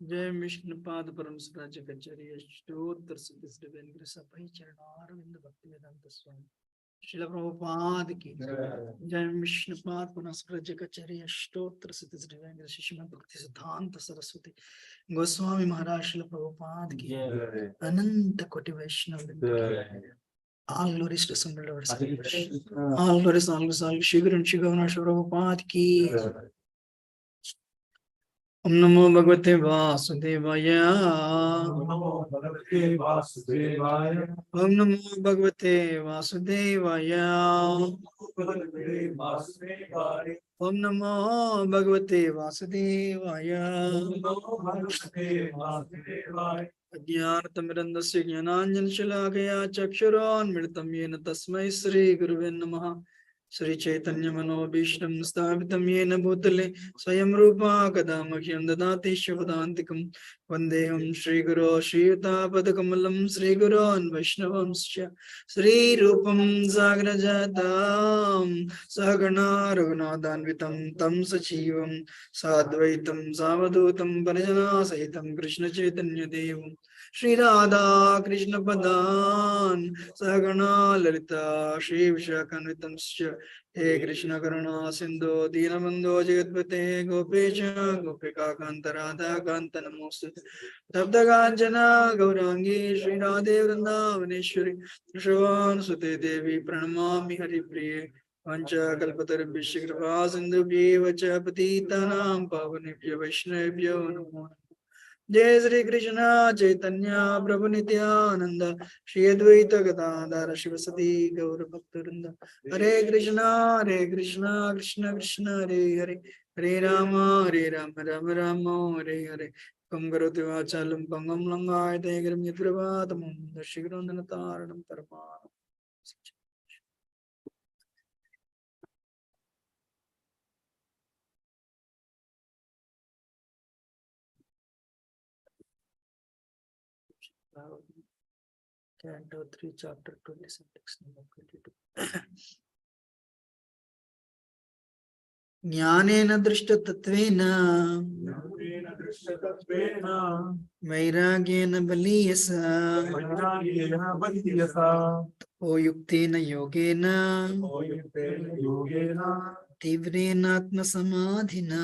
जय विष्णुपाद परम सुराज कचर्य स्तोत्र सिद्धि देवेंद्र सभई चरणारविंद भक्ति वेदांत स्वामी श्रील प्रभुपाद की जय विष्णुपाद परम सुराज कचर्य स्तोत्र सिद्धि देवेंद्र श्रीमद् भक्ति सिद्धांत सरस्वती गोस्वामी महाराज श्रील प्रभुपाद की अनंत कोटि वैष्णव all glories to some Lord, all glories, all Shri Guru Shri Governor Shri Prabhupada ki Om Namo Bhagavate Vasudevaya. Om Namo Bhagavate Vasudevaya. Om Namo Bhagavate Vasudevaya. Om Namo Bhagavate Vasudevaya. Ajnanatamidandasya Jnananjanashalakaya Chakshuronmritam Yena Tasmai Sri Guruve Namaha. Sri Chaitanya Manobhishtam Sthapitam Yena Bhutale Swayam Rupa Kadamakyam Dadati Shivadaantikam Vandeham Sri Guru Shri Yuta Padakamalam Sri Guru and Vaishnavamscha Sri Rupam Zagrajatam Sagana Raghunathanvitam Tam Sachivam Sadvaitam Savadutam Parajana Sahitam Krishna Chaitanya Devam Shri Radha Krishna Padan Sagana Lalita Shri Vishakhanvitamscha He Krishna Karuna Sindhu Deenabandhu Jagatpate Gopecha Gopika Kanta Radha Kanta Namostate Tapta Kanchana Gaurangi Shri Radhe Vrindavaneshwari Shravan Sute Devi Pranamami Hari Priye Vancha Kalpatarabhishya Kripa Sindhubhye Vacha Patitanam Pavanebhyo Vaishnavebhyo Namo Jai Sri Krishna Chaitanya Prabhu Nityananda Shri Advaita Gadadhara Shivasati Gaura Bhaktarinda Hare Krishna Krishna Krishna Hare Hare Hare Rama Rama Rama Hare Hare Kam Karoti Vachalam Pangam Langai Tegram Yitravatamam Dashigrandanataranam Paramanam Canto 3, Chapter 27, text number 22. Jnanena drishtatattvena vairagyena baliyasa O yuktena yogena Tivrena atma samadhina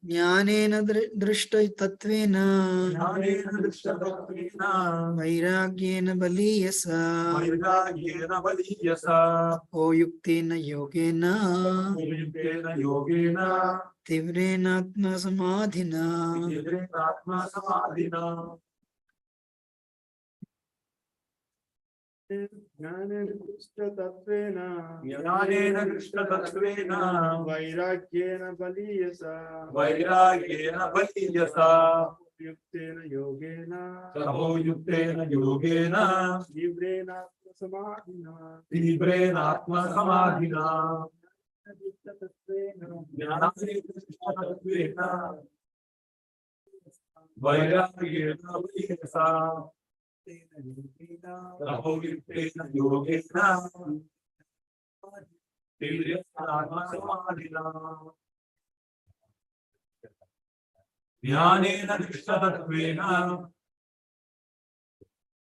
Jnanena drishtatattvena vairagyena baliyasa O yuktena yogena Tivrena atma samadhina Jnanena Krishna Vairagyena baliyasa Yuktena yogena Tivrena atma samadhina Vairagyena baliyasa Jnanena drishtatattvena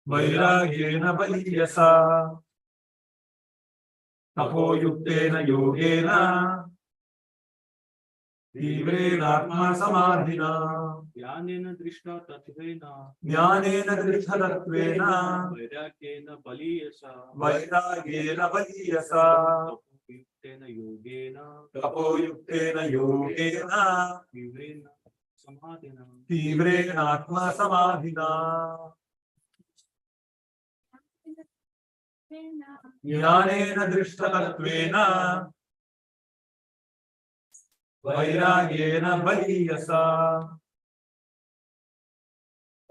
vairagyena baliyasa tapo yuktena yogena तीव्रेणात्मसमाधिना ज्ञानेन दृष्टा तत्त्वेन ज्ञानेन दृष्टतत्त्वेन वैराग्येन बलीयसा वैराग्येन बलीयसा तपोयुक्तेन योगेन तपोयुक्तेन योगेन तीव्रेण समाधिना तीव्रेणात्मसमाधिना ज्ञानेन दृष्टतत्त्वेन वैराग्येन बलीयसा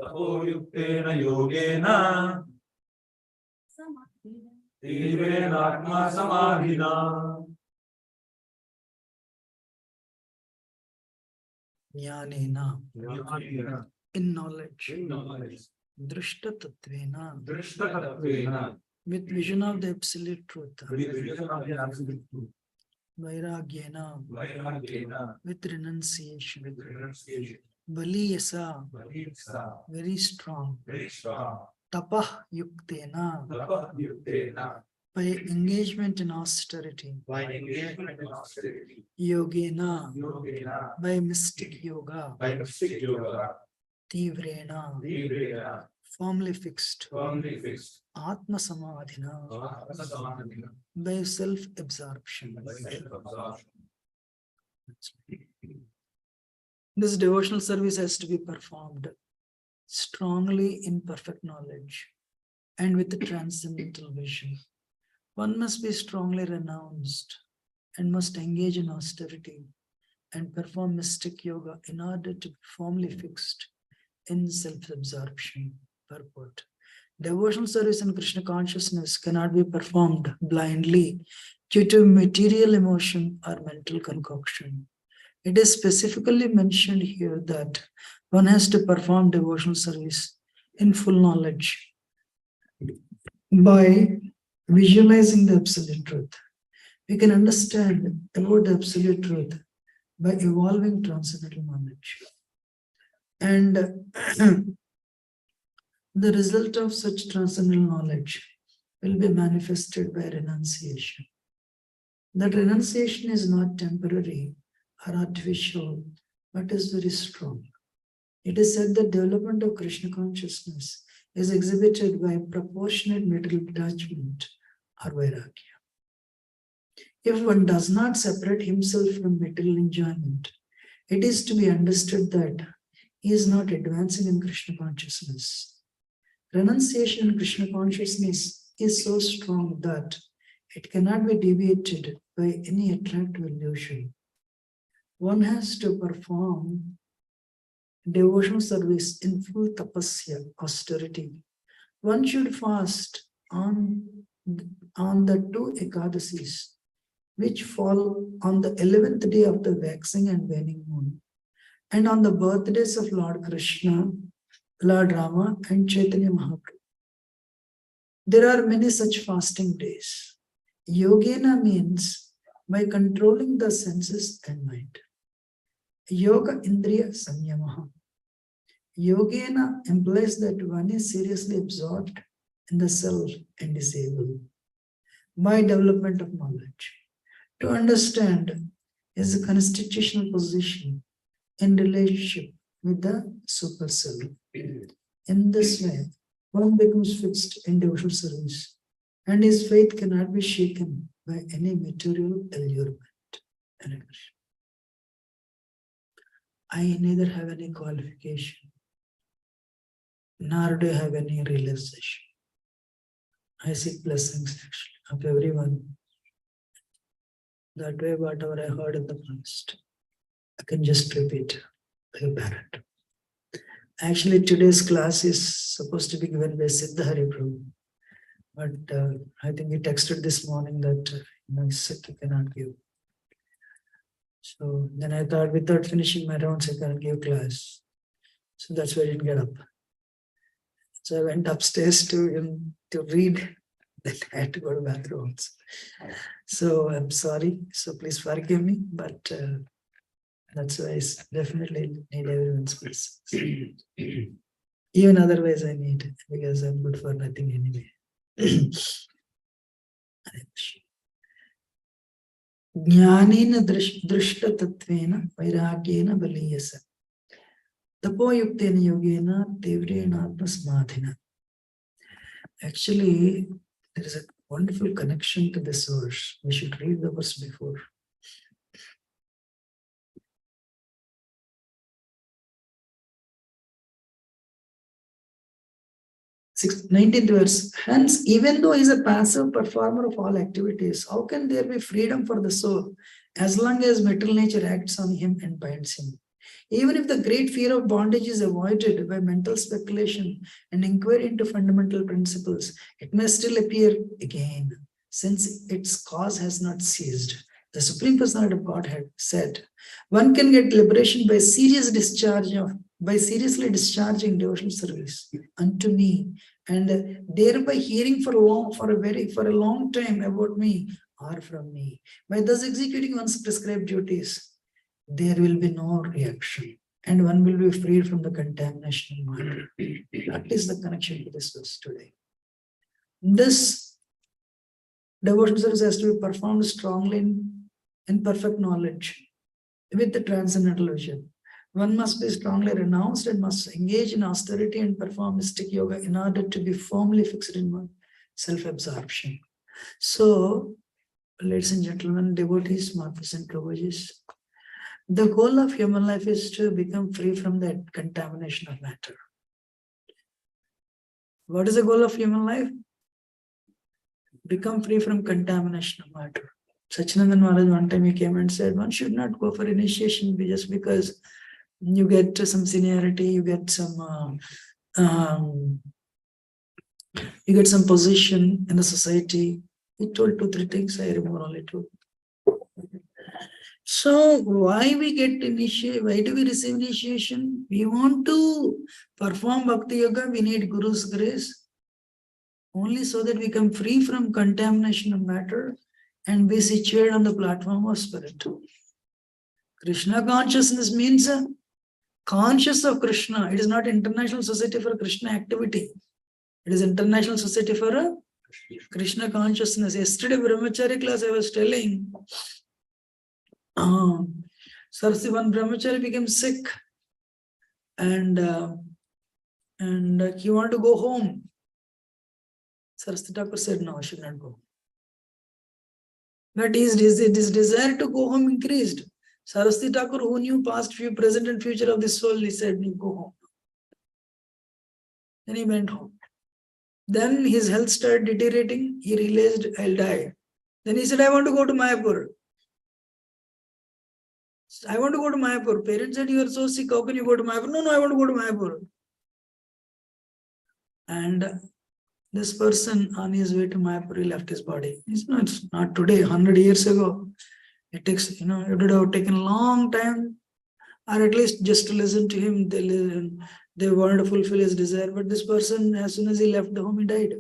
तपोयुक्तेन योगेन तीव्रेणात्मसमाधिना Jnanena, in knowledge, Drishtatattvena, दृष्टतत्त्वेन with vision of the absolute truth, वैराग्येन Vairagyena, with renunciation, Baliyasa, very strong, Tapah Yuktena, by engagement in austerity, Yogena, by mystic yoga, Tivrena, firmly fixed, Atma Samadhina, by self-absorption. This devotional service has to be performed strongly in perfect knowledge and with transcendental vision. One must be strongly renounced and must engage in austerity and perform mystic yoga in order to be firmly fixed in self-absorption. Purport. Devotional service in Krishna consciousness cannot be performed blindly due to material emotion or mental concoction. It is specifically mentioned here that one has to perform devotional service in full knowledge by visualizing the absolute truth. We can understand about the absolute truth by evolving transcendental knowledge. And the result of such transcendental knowledge will be manifested by renunciation. That renunciation is not temporary or artificial, but is very strong. It is said that development of Krishna consciousness is exhibited by proportionate material detachment or vairagya. If one does not separate himself from material enjoyment, it is to be understood that he is not advancing in Krishna consciousness. Renunciation in Krishna consciousness is so strong that it cannot be deviated by any attractive illusion. One has to perform devotional service in full tapasya, austerity. One should fast on the 2 Ekadasis, which fall on the 11th day of the waxing and waning moon, and on the birthdays of Lord Krishna, Lord Rama, and Chaitanya Mahaprabhu. There are many such fasting days. Yogena means by controlling the senses and mind. Yoga Indriya Samyamaha. Yogena implies that one is seriously absorbed in the self and is able, by development of knowledge, to understand his constitutional position in relationship with the super self. In this way, one becomes fixed in devotional service, and his faith cannot be shaken by any material allurement. I neither have any qualification, nor do I have any realization. I seek blessings actually of everyone. That way, whatever I heard in the past, I can just repeat like a parrot. Actually, today's class is supposed to be given by Siddha Hari Prabhu, but I think he texted this morning that he's sick, he cannot give. So then I thought, without finishing my rounds, I can't give class. So that's why I didn't get up. So I went upstairs to him to read. Then I had to go to bathroom also. So I'm sorry. So please forgive me, but that's why I definitely need everyone's blessings. Even otherwise I need it because I'm good for nothing anyway. Jnanena drishta tatvena vairagyena baliyasa. Tapoyuktena yogena devrena atmasmadhina. Actually, there is a wonderful connection to this verse. We should read the verse before. 19th verse. Hence, even though he is a passive performer of all activities, how can there be freedom for the soul as long as material nature acts on him and binds him? Even if the great fear of bondage is avoided by mental speculation and inquiry into fundamental principles, it may still appear again, since its cause has not ceased. The Supreme Personality of Godhead said, one can get liberation by seriously discharging devotional service unto me, and thereby hearing for a long time about me or from me. By thus executing one's prescribed duties, there will be no reaction, and one will be freed from the contamination of matter. That is the connection to this verse today. This devotional service has to be performed strongly in perfect knowledge with the transcendental vision. One must be strongly renounced and must engage in austerity and perform mystic yoga in order to be firmly fixed in self-absorption. So, ladies and gentlemen, devotees, Matas and Prabhujis, the goal of human life is to become free from that contamination of matter. What is the goal of human life? Become free from contamination of matter. Sachinandan Maharaj one time he came and said, one should not go for initiation just because you get some seniority, you get some position in the society. He told 2-3 things, I remember only 2. So why we get initiation? Why do we receive initiation? We want to perform Bhakti Yoga, we need Guru's grace. Only so that we come free from contamination of matter and be situated on the platform of spirit. Krishna consciousness means conscious of Krishna. It is not International Society for Krishna activity. It is International Society for Krishna consciousness. Yesterday, Brahmachari class, I was telling, Sarsi, one Brahmachari became sick and he wanted to go home. Saraswati Thakur said, no, I should not go. But his desire to go home increased. Saraswati Thakur, who knew past, present and future of the soul, he said, go home. Then he went home. Then his health started deteriorating. He realized, I'll die. Then he said, I want to go to Mayapur. I want to go to Mayapur. Parents said, you are so sick, how can you go to Mayapur? No, I want to go to Mayapur. And this person on his way to Mayapur, he left his body. It's not today, 100 years ago. It takes, it would have taken a long time, or at least just to listen to him. They wanted to fulfill his desire. But this person, as soon as he left the home, he died.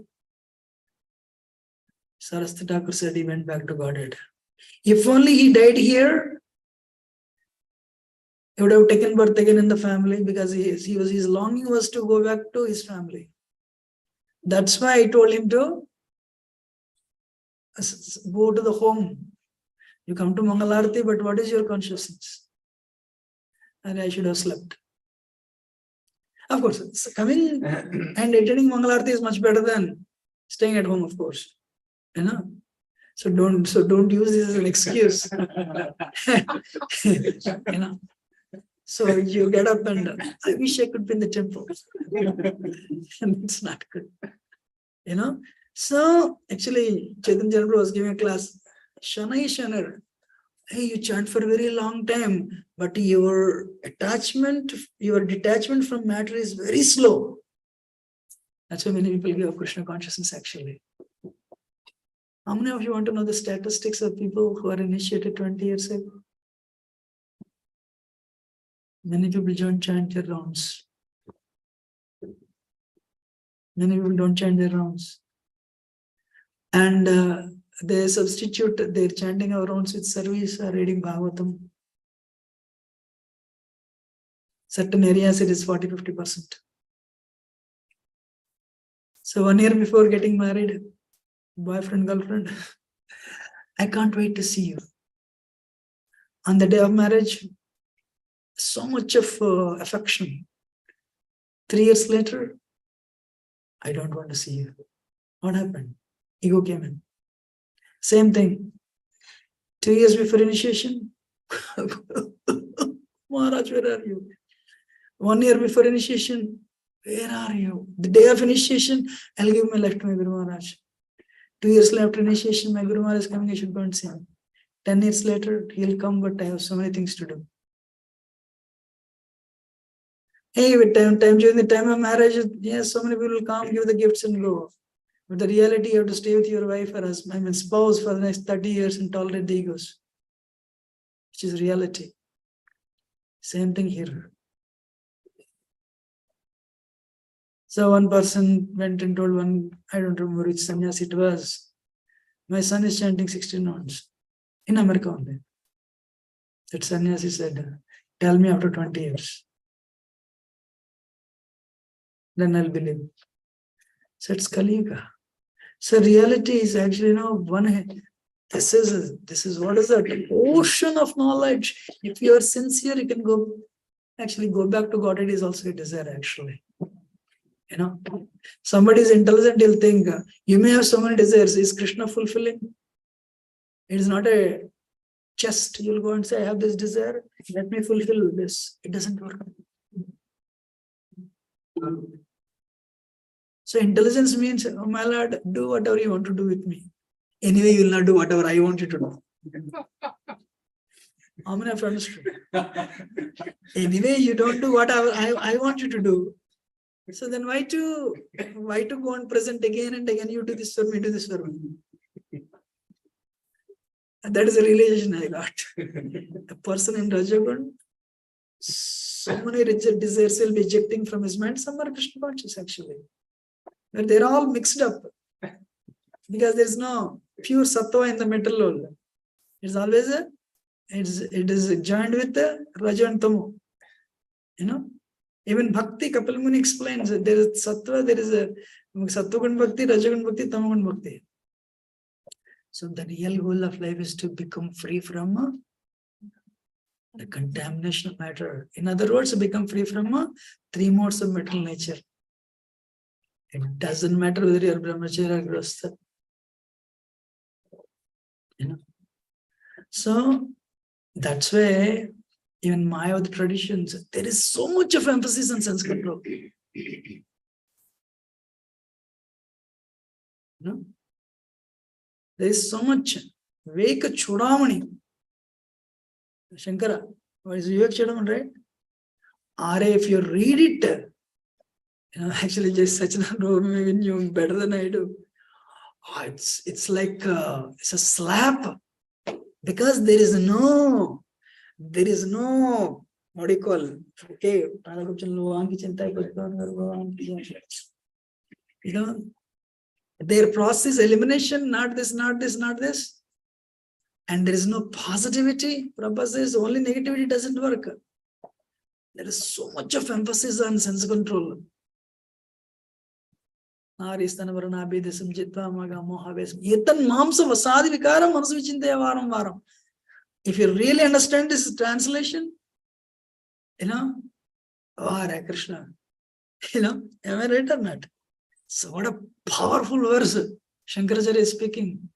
Saraswati Thakur said he went back to Godhead. If only he died here, he would have taken birth again in the family, because his longing was to go back to his family. That's why I told him to go to the home. You come to Mangalarti, but what is your consciousness? And I should have slept. Of course, coming and attending Mangalarti is much better than staying at home, of course. So don't use this as an excuse. So you get up and I wish I could be in the temple. And it's not good. So actually Chaitanya Prabhu was giving a class. Shanai Shanar. Hey, you chant for a very long time, but your detachment from matter is very slow. That's why many people give up Krishna consciousness actually. How many of you want to know the statistics of people who are initiated 20 years ago? Many people don't chant their rounds. Many people don't chant their rounds. And they substitute their chanting of rounds with service or reading Bhagavatam. Certain areas it is 40-50%. So 1 year before getting married, boyfriend, girlfriend, I can't wait to see you. On the day of marriage, so much of affection. 3 years later, I don't want to see you. What happened? Ego came in. Same thing. 2 years before initiation, Maharaj, where are you? 1 year before initiation, where are you? The day of initiation, I'll give my life to my Guru Maharaj. 2 years after initiation, my Guru Maharaj is coming, I should go and see him. 10 years later, he'll come, but I have so many things to do. Hey, with time during the time of marriage, yes, so many people will come, give the gifts and go. But the reality, you have to stay with your wife or husband, spouse for the next 30 years and tolerate the egos, which is reality. Same thing here. So one person went and told one, I don't remember which sannyasi it was, my son is chanting 16 notes in America only. That sannyasi said, tell me after 20 years. Then I'll believe. So it's Kali Yuga. So reality is actually, this is what is that ocean of knowledge. If you are sincere, you can go back to God. It is also a desire, actually. Somebody is intelligent, he'll think, you may have so many desires. Is Krishna fulfilling? It is not a chest. You'll go and say, I have this desire, let me fulfill this. It doesn't work. So intelligence means, oh my Lord, do whatever you want to do with me. Anyway, you will not do whatever I want you to do. How many have understood? Anyway, you don't do whatever I want you to do. So then why to go and present again and again, you do this for me, do this for me. And that is a realization I got. A person in Rajagun, so many rigid desires will be ejecting from his mind. Some are Krishna conscious actually. But they're all mixed up. Because there is no pure sattva in the metal world. It's always it is joined with the Raja and Tamo. Even Bhakti, Kapil Muni explains that there is sattva, there is a sattvagun bhakti, rajagun bhakti, tamagun bhakti. So the real goal of life is to become free from the contamination of matter. In other words, to become free from 3 modes of material nature. It doesn't matter whether you are brahmachari or grahastha. So that's why even Mayavad traditions, there is so much of emphasis on sense control. There is so much. Veka Chudamani. Shankara, what is Vivek Chudamani, right? Are if you read it, actually just Sachidananda maybe knew better than I do. It's like it's a slap. Because there is no, what do you call, okay, their process elimination, not this. And there is no positivity. Prabhupada says only negativity doesn't work. There is so much of emphasis on sense control. If you really understand this translation, oh, Hare Krishna, am I right or not? So what a powerful verse Shankaracharya is speaking.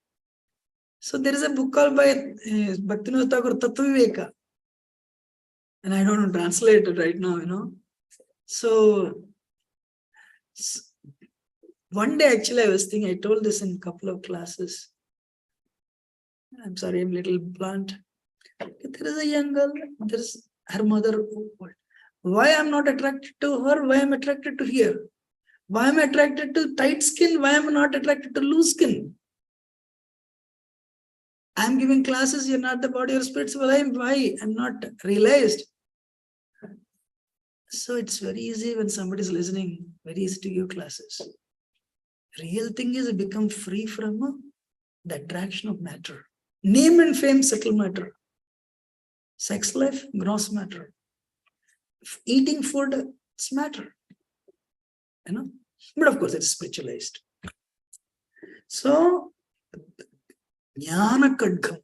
So there is a book called by Bhaktivinoda Thakur, Tattva Viveka. And I don't translate it right now, So one day actually I was thinking, I told this in a couple of classes. I'm sorry, I'm a little blunt. There is a young girl, there is her mother. Why I'm not attracted to her? Why I'm attracted to her? Why am I attracted to tight skin? Why am I not attracted to loose skin? I'm giving classes, you're not the body or spirit. So why? I'm not realized. So it's very easy when somebody is listening, very easy to give classes. Real thing is become free from the attraction of matter. Name and fame, subtle matter. Sex life, gross matter. Eating food, it's matter. But of course, it's spiritualized. So, Jnana Kadgam.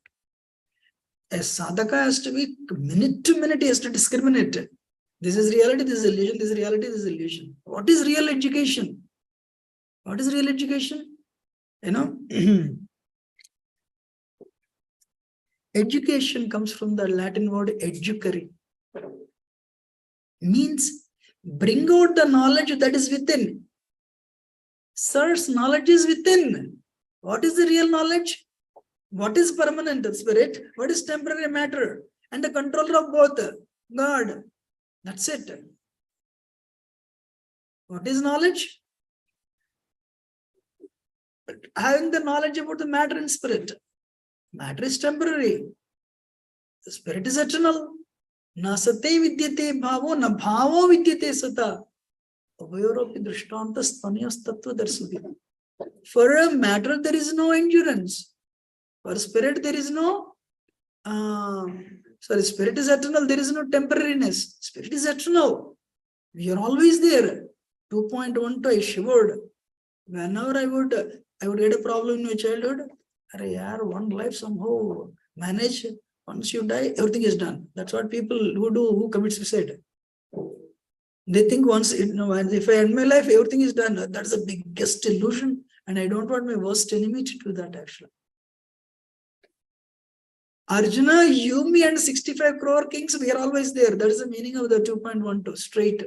A sadhaka has to be minute to minute, he has to discriminate. This is reality, this is illusion, this is reality, this is illusion. What is real education? What is real education? You know, education comes from the Latin word educare. Means bring out the knowledge that is within. Sirs, knowledge is within. What is the real knowledge? What is permanent spirit? What is temporary matter? And the controller of both, God. That's it. What is knowledge? Having the knowledge about the matter and spirit. Matter is temporary. The spirit is eternal. Na sate vidyate bhavo, na bhavo vidyate sata. For a matter, there is no endurance. For spirit, there is no, spirit is eternal, there is no temporariness. Spirit is eternal. We are always there. 2.12, I shivered. Whenever I would get a problem in my childhood, one life somehow manage. Once you die, everything is done. That's what people who commit suicide. They think once, if I end my life, everything is done. That's the biggest illusion. And I don't want my worst enemy to do that actually. Arjuna, you, me, and 65 crore kings, we are always there. That is the meaning of the 2.12, straight.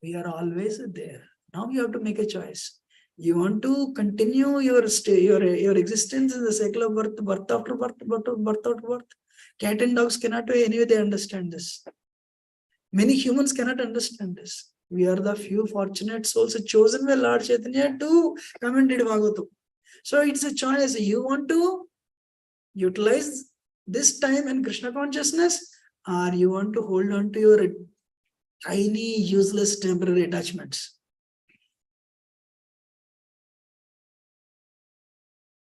We are always there. Now you have to make a choice. You want to continue your existence in the cycle of birth after birth, birth after birth. Cat and dogs cannot anyway, they understand this. Many humans cannot understand this. We are the few fortunate souls chosen by Lord Chaitanya to come and read Bhagavatam. So it's a choice. You want to utilize this time in Krishna consciousness, or you want to hold on to your tiny, useless, temporary attachments.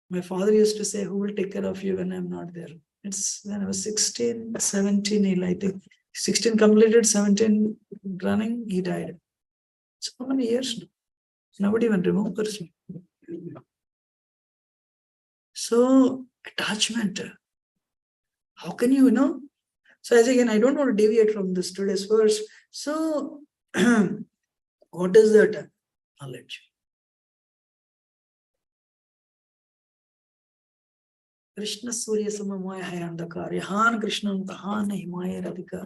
My father used to say, who will take care of you when I'm not there? It's when I was 16, 17, I think. 16 completed, 17 running, he died. So how many years now? Nobody even remembers me. So, attachment. How can you know? So as again, I don't want to deviate from this today's verse. So, what is that knowledge? Krishna Surya Samamaya Hayandakar, Yahan Krishnam Tahan Himaya Radhika.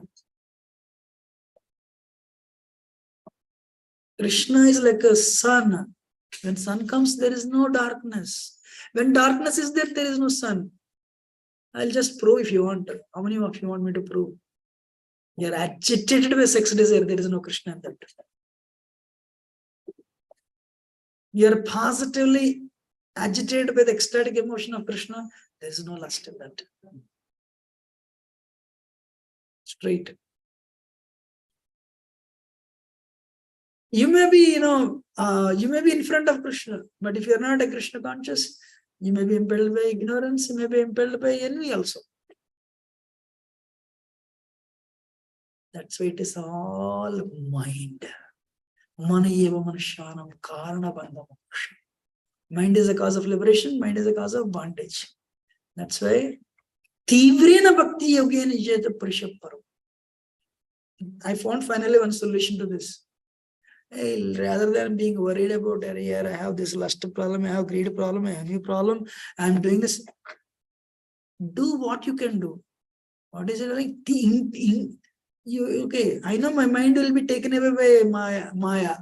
Krishna is like a sun. When sun comes, there is no darkness. When darkness is there, there is no sun. I'll just prove if you want. How many of you want me to prove? You're agitated by sex desire, there is no Krishna in that. You're positively agitated by the ecstatic emotion of Krishna, there is no lust in that. Straight. You may be, you may be in front of Krishna, but if you're not a Krishna conscious, you may be impelled by ignorance, you may be impelled by envy also. That's why it is all mind. Manayeva manushanam karana bandha moksha. Mind is a cause of liberation, mind is a cause of bondage. That's why Tivrena bhakti yogena jeta parishaparam. I found finally one solution to this. Hey, rather than being worried about here, I have this lust problem, I have greed problem, I have new problem, I'm doing this. Do what you can do. What is it like? Okay, I know my mind will be taken away by Maya.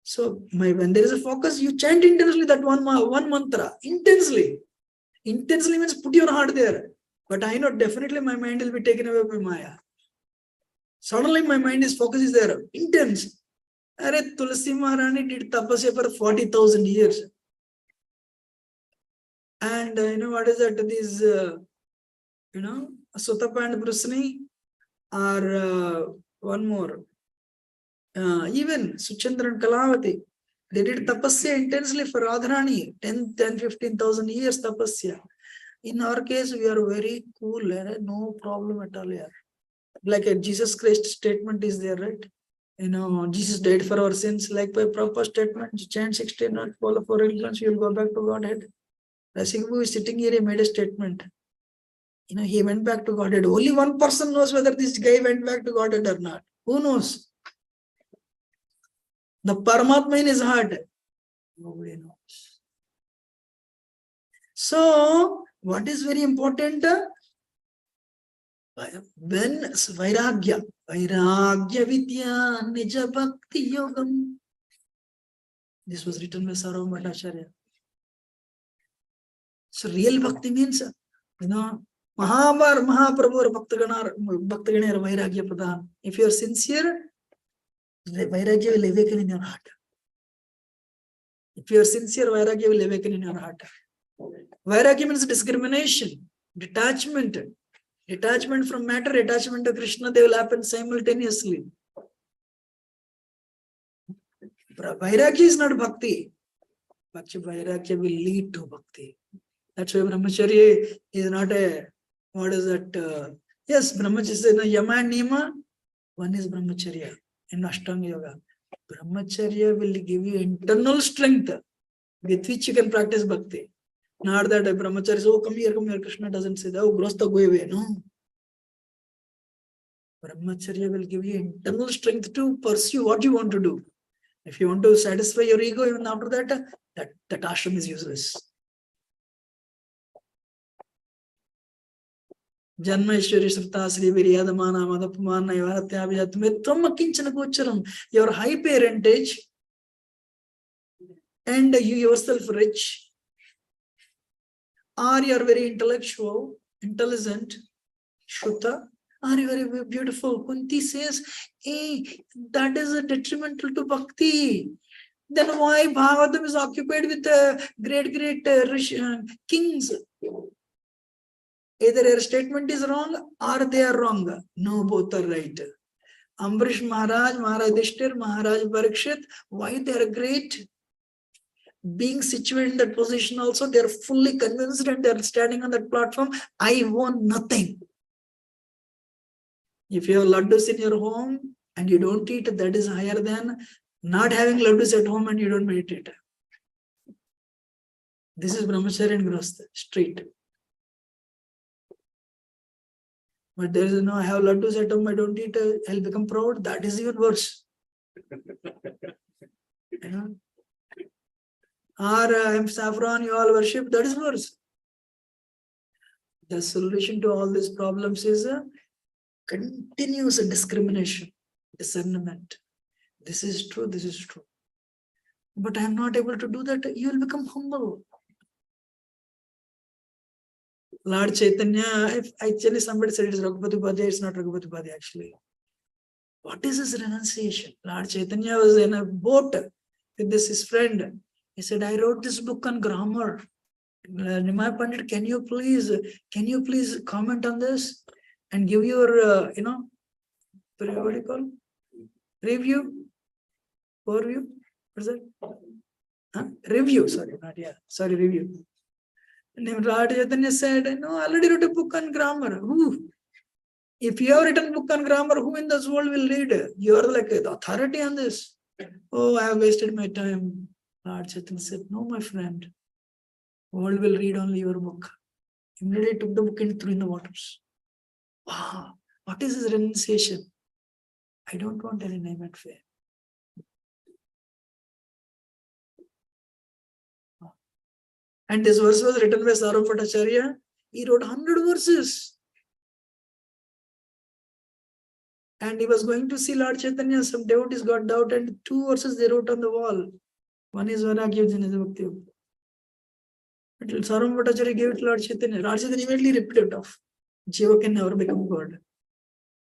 So when there is a focus, you chant intensely that one mantra. Intensely. Intensely means put your heart there. But I know definitely my mind will be taken away by Maya. Suddenly my mind is focus is there. Intense. Tulsi Maharani did tapasya for 40,000 years. And what is that? These, Sutapa and Brusni are one more. Even Suchandra and Kalavati, they did tapasya intensely for Radharani, 15,000 years tapasya. In our case, we are very cool, no problem at all here. Like a Jesus Christ statement is there, right? Jesus died for our sins, like by proper statement, chant 16, not follow for religions, you will go back to Godhead. Rasikbu is sitting here, he made a statement. He went back to Godhead. Only one person knows whether this guy went back to Godhead or not. Who knows? The Paramatma in his heart. Nobody knows. So, what is very important? When Vairagya Vidya Nija Bhakti Yogam. This was written by Sarvam Bhattacharya. So real bhakti means, Mahaprabhu Bhaktaganar Vairagya Pradhan. If you are sincere, Vairagya will awaken in your heart. If you are sincere, Vairagya will awaken in your heart. Vairagya means discrimination, detachment. Detachment from matter, attachment to Krishna, they will happen simultaneously. Vairagya is not bhakti, but Vairagya will lead to bhakti. That's why Brahmacharya is not a, what is that? Yes, Brahmacharya is a Yama and Nima. One is Brahmacharya in Ashtanga Yoga. Brahmacharya will give you internal strength with which you can practice bhakti. Not that a Brahmacharya says, oh, come here, Krishna doesn't say that, oh, Grostha, go away. No. Brahmacharya will give you internal strength to pursue what you want to do. If you want to satisfy your ego, even after that ashram is useless. Janma Ishwari Srita Sri Viryadamana Madapamana Yavatyavyatmetvam Kinchana Gocharam. Your high parentage and you yourself rich, or you are very intellectual, intelligent, Shruta, are you very beautiful? Kunti says, hey, that is a detrimental to bhakti. Then why Bhagavatam is occupied with great kings? Either your statement is wrong or they are wrong. No, both are right. Ambarish Maharaj, Maharaj Yudhishthir, Maharaj Parikshit, why they are great? Being situated in that position also, they are fully convinced and they are standing on that platform. I want nothing. If you have laddus in your home and you don't eat, that is higher than not having laddus at home and you don't meditate. This is Brahmacharya and Grostha, straight. But there is no, I have laddus at home, I don't eat, I'll become proud. That is even worse. Or I am saffron, you all worship, that is worse. The solution to all these problems is a continuous discrimination, discernment. This is true, this is true. But I am not able to do that, you will become humble. Lord Chaitanya, if actually somebody said it is Raghupati Padya, it's not Raghupati Padya actually. What is his renunciation? Lord Chaitanya was in a boat with his friend. He said, I wrote this book on grammar. Nimai Pandit, can you please comment on this and give your, what do you call? Review? Overview? What is that? Review, sorry, not yeah. Sorry, review. And Lord Chaitanya said, no, I already wrote a book on grammar. Who? If you have written a book on grammar, who in this world will read? You are like the authority on this. Oh, I have wasted my time. Lord Chaitanya said, no, my friend. The world will read only your book. Immediately took the book and threw in the waters. Wow, what is his renunciation? I don't want any name and fame. And this verse was written by Sarvam Bhattacharya. He wrote 100 verses. And he was going to see Lord Chaitanya. Some devotees got doubt and 2 verses they wrote on the wall. One is Vairagya, one is Bhakti. But Sarvam Bhattacharya gave it to Lord Chaitanya. Lord Chaitanya immediately ripped it off. Jiva can never become God.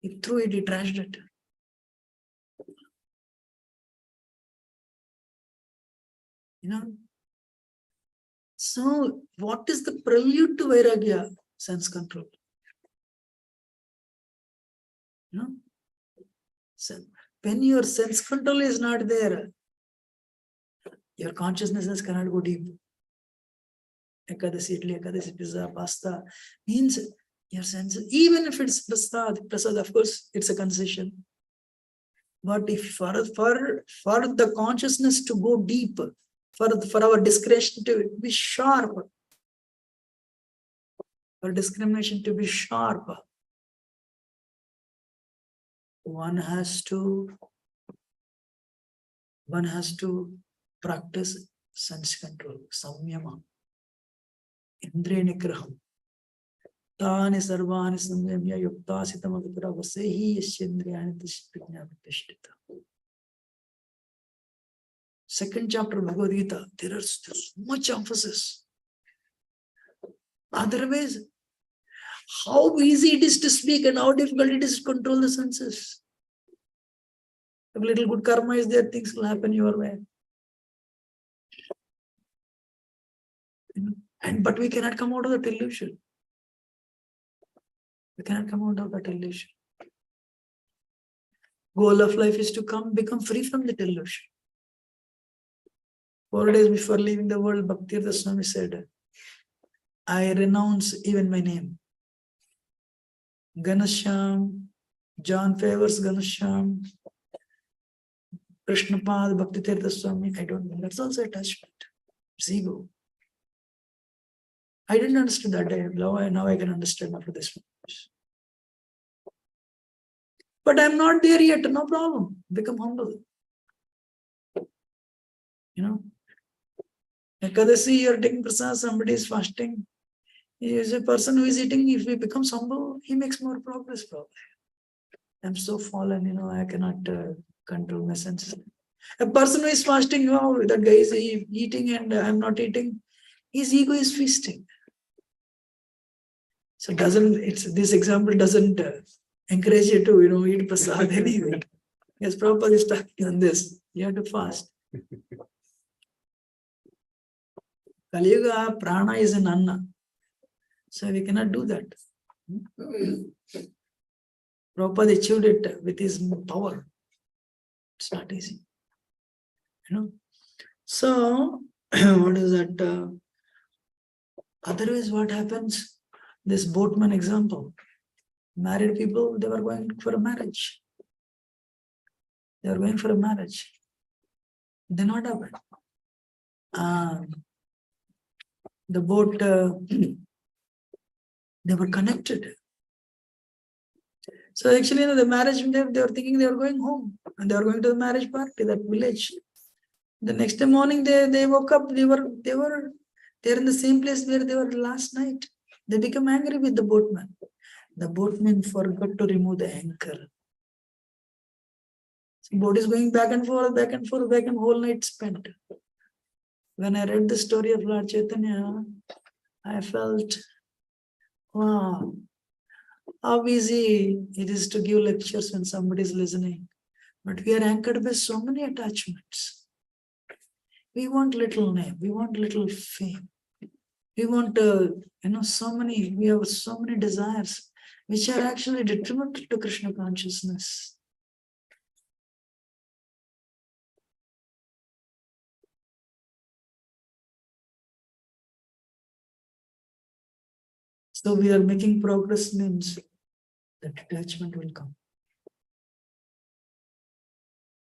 He threw it, he trashed it. So, what is the prelude to Vairagya? Sense control. When your sense control is not there, your consciousness cannot go deep. Ekadasi, idli, ekadasi, pizza, pasta means your senses, even if it's prasad, of course, it's a concession. But if for the consciousness to go deep, for our discretion to be sharp, For discrimination to be sharp, one has to practice sense control, samyama, indriya nigraham. Tani sarvani samyamya yuktasitamagra vasehi yasyendriyani tishprajna pratishtita. Second chapter Bhagavad Gita, there's so much emphasis. Otherwise, how easy it is to speak and how difficult it is to control the senses. If little good karma is there, things will happen your way. But we cannot come out of that illusion. We cannot come out of that illusion. Goal of life is to become free from that illusion. 4 days before leaving the world, Bhakti Swami said, I renounce even my name. Ganasham, John favors Ganasham, Krishnapad, Bhakti Tirtha Swami, I don't know. That's also attachment. It's ego. I didn't understand that day. Now I can understand after this. But I'm not there yet, no problem. Become humble. Ekadasi, you're taking prasad, somebody is fasting. He is a person who is eating. If he becomes humble, he makes more progress probably. I'm so fallen, I cannot control my senses. A person who is fasting, that guy is eating and I'm not eating. His ego is feasting. So this example doesn't encourage you to, eat prasad anyway. Yes, Prabhupada is talking on this. You have to fast. Kaliyuga, prana is an anna. So we cannot do that. Prabhupada achieved it with his power. It's not easy. So, what is that? Otherwise, what happens? This boatman example. Married people, they were going for a marriage. They were going for a marriage. Then what happened? The boat, they were connected. So actually, the marriage, they were thinking they were going home and they were going to the marriage party, that village. The next morning, they woke up. They were in the same place where they were last night. They became angry with the boatman. The boatman forgot to remove the anchor. So boat is going back and forth, whole night spent. When I read the story of Lord Chaitanya, I felt, wow, how easy it is to give lectures when somebody is listening. But we are anchored by so many attachments. We want little name, we want little fame. We want, we have so many desires which are actually detrimental to Krishna consciousness. So we are making progress means that detachment will come.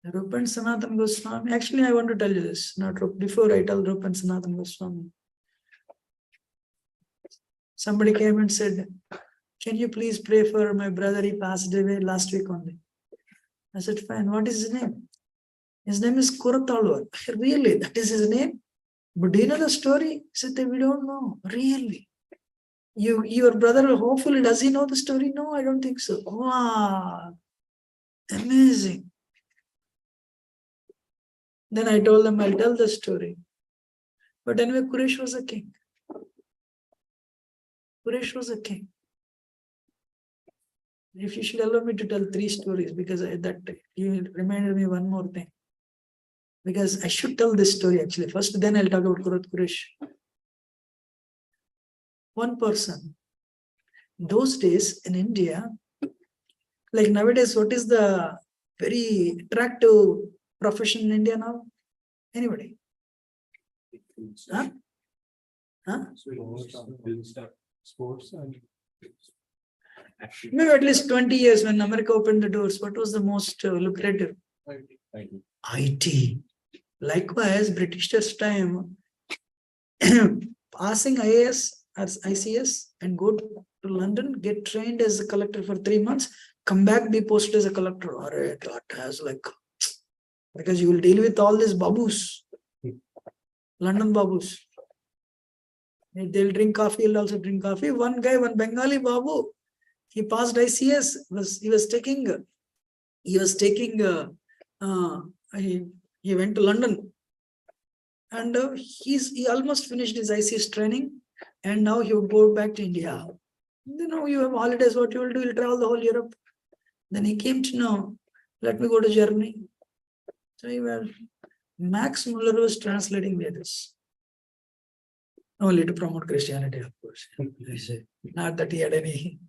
Rupa and Sanatana Goswami, actually I want to tell you this, before I tell Rupa and Sanatana Goswami. Somebody came and said, can you please pray for my brother? He passed away last week only. I said, fine. What is his name? His name is Kuratalwar. Really? That is his name? But do you know the story? He said, we don't know. Really? Your brother, hopefully, does he know the story? No, I don't think so. Wow. Amazing. Then I told them, I'll tell the story. But anyway, Quraysh was a king. Quraysh was a king. If you should allow me to tell 3 stories, because you reminded me one more thing. Because I should tell this story actually. First, then I'll talk about Quraysh. One person. Those days in India, like nowadays, what is the very attractive profession in India now? Anybody? Huh? Sports and Maybe at least 20 years when America opened the doors, what was the most lucrative? IT. Likewise, Britishers' time, passing IAS as ICS and go to London, get trained as a collector for 3 months, come back, be posted as a collector. Or that has like, because you will deal with all these babus, London babus. They'll drink coffee, he'll also drink coffee. One guy, one Bengali babu, he passed ICS, he went to London, and he almost finished his ICS training, and now he would go back to India. You have holidays, what you will do, you'll travel the whole Europe. Then he came to know, let me go to Germany. So Max Muller was translating Vedas. Only to promote Christianity, of course. Not that he had any,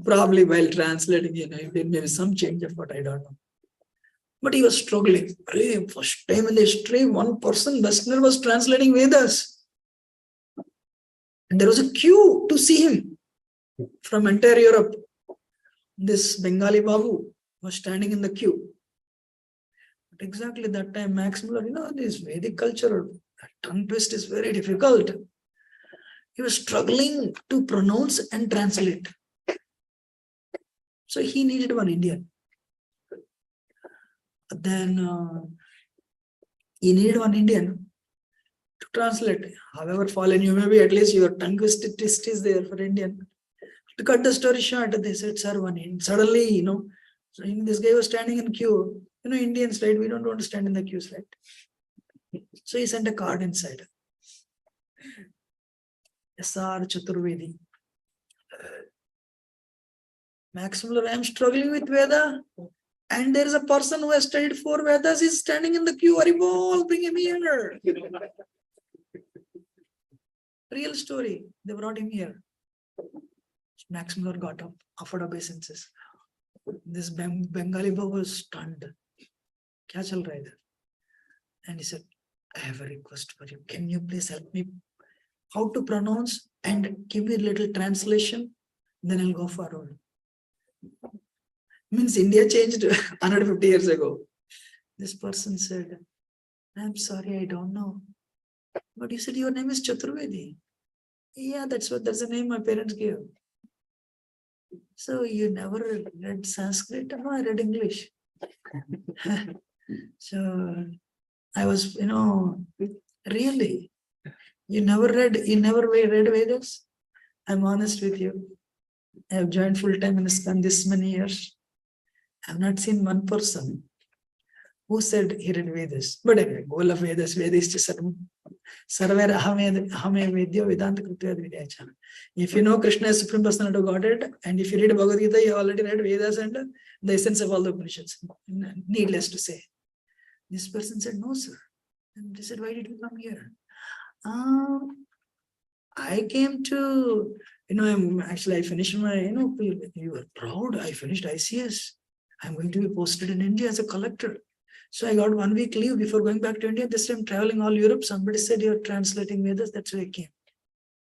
probably while translating, there may be some change of what I don't know. But he was struggling. First time in the history, one person, Westerner, was translating Vedas. And there was a queue to see him from entire Europe. This Bengali Babu was standing in the queue. But exactly that time, Max Muller, this Vedic culture, tongue twist is very difficult. He was struggling to pronounce and translate. So he needed one Indian. Then he needed one Indian to translate. However fallen you may be, at least your tongue twist is there for Indian. To cut the story short, they said, sir, one Indian. Suddenly, so this guy was standing in queue. Indians, right? We don't want to stand in the queues, right? So he sent a card inside. S.R. Chaturvedi. Max Muller, I am struggling with Veda. And there is a person who has studied 4 Vedas. He's standing in the queue. Haribol, bring him here. Real story. They brought him here. Max Muller got up, offered obeisances. This Bengali boy was stunned. Kya chal raha hai idhar? And he said, I have a request for you. Can you please help me how to pronounce and give me a little translation? Then I'll go forward. Means India changed 150 years ago. This person said, I'm sorry, I don't know. But you said your name is Chaturvedi. Yeah, that's the name my parents gave. So you never read Sanskrit? No, I read English. So I was, really, you never read Vedas? I'm honest with you. I have joined full-time in ISKCON this many years. I have not seen one person who said he read Vedas. But anyway, goal of Vedas, Vedishcha Sarvera Hame Vedyo Vedanta Krutya Vidyachana. If you know Krishna is Supreme Personality of Godhead, and if you read Bhagavad Gita, you already read Vedas and the essence of all the Upanishads. Needless to say. This person said, no, sir. And they said, why did you come here? I came to, I finished my, you were proud, I finished ICS. I'm going to be posted in India as a collector. So I got 1 week leave before going back to India. This time traveling all Europe, somebody said you're translating Vedas, that's why I came.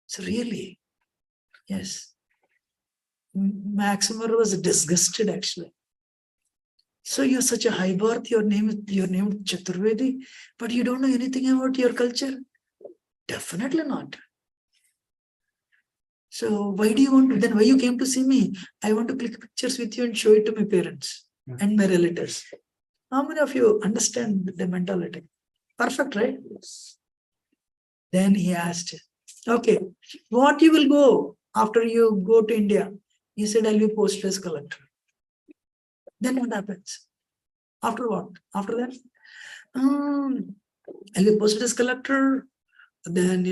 So really, yes. Max Muller was disgusted actually. So you're such a high birth, your name is Chaturvedi, but you don't know anything about your culture? Definitely not. So why you came to see me? I want to click pictures with you and show it to my parents and my relatives. How many of you understand the mentality? Perfect, right? Then he asked, okay, what you will go after you go to India? He said, I'll be posted as collector. Then what happens? After what? After that? I'll be posted as collector. Then,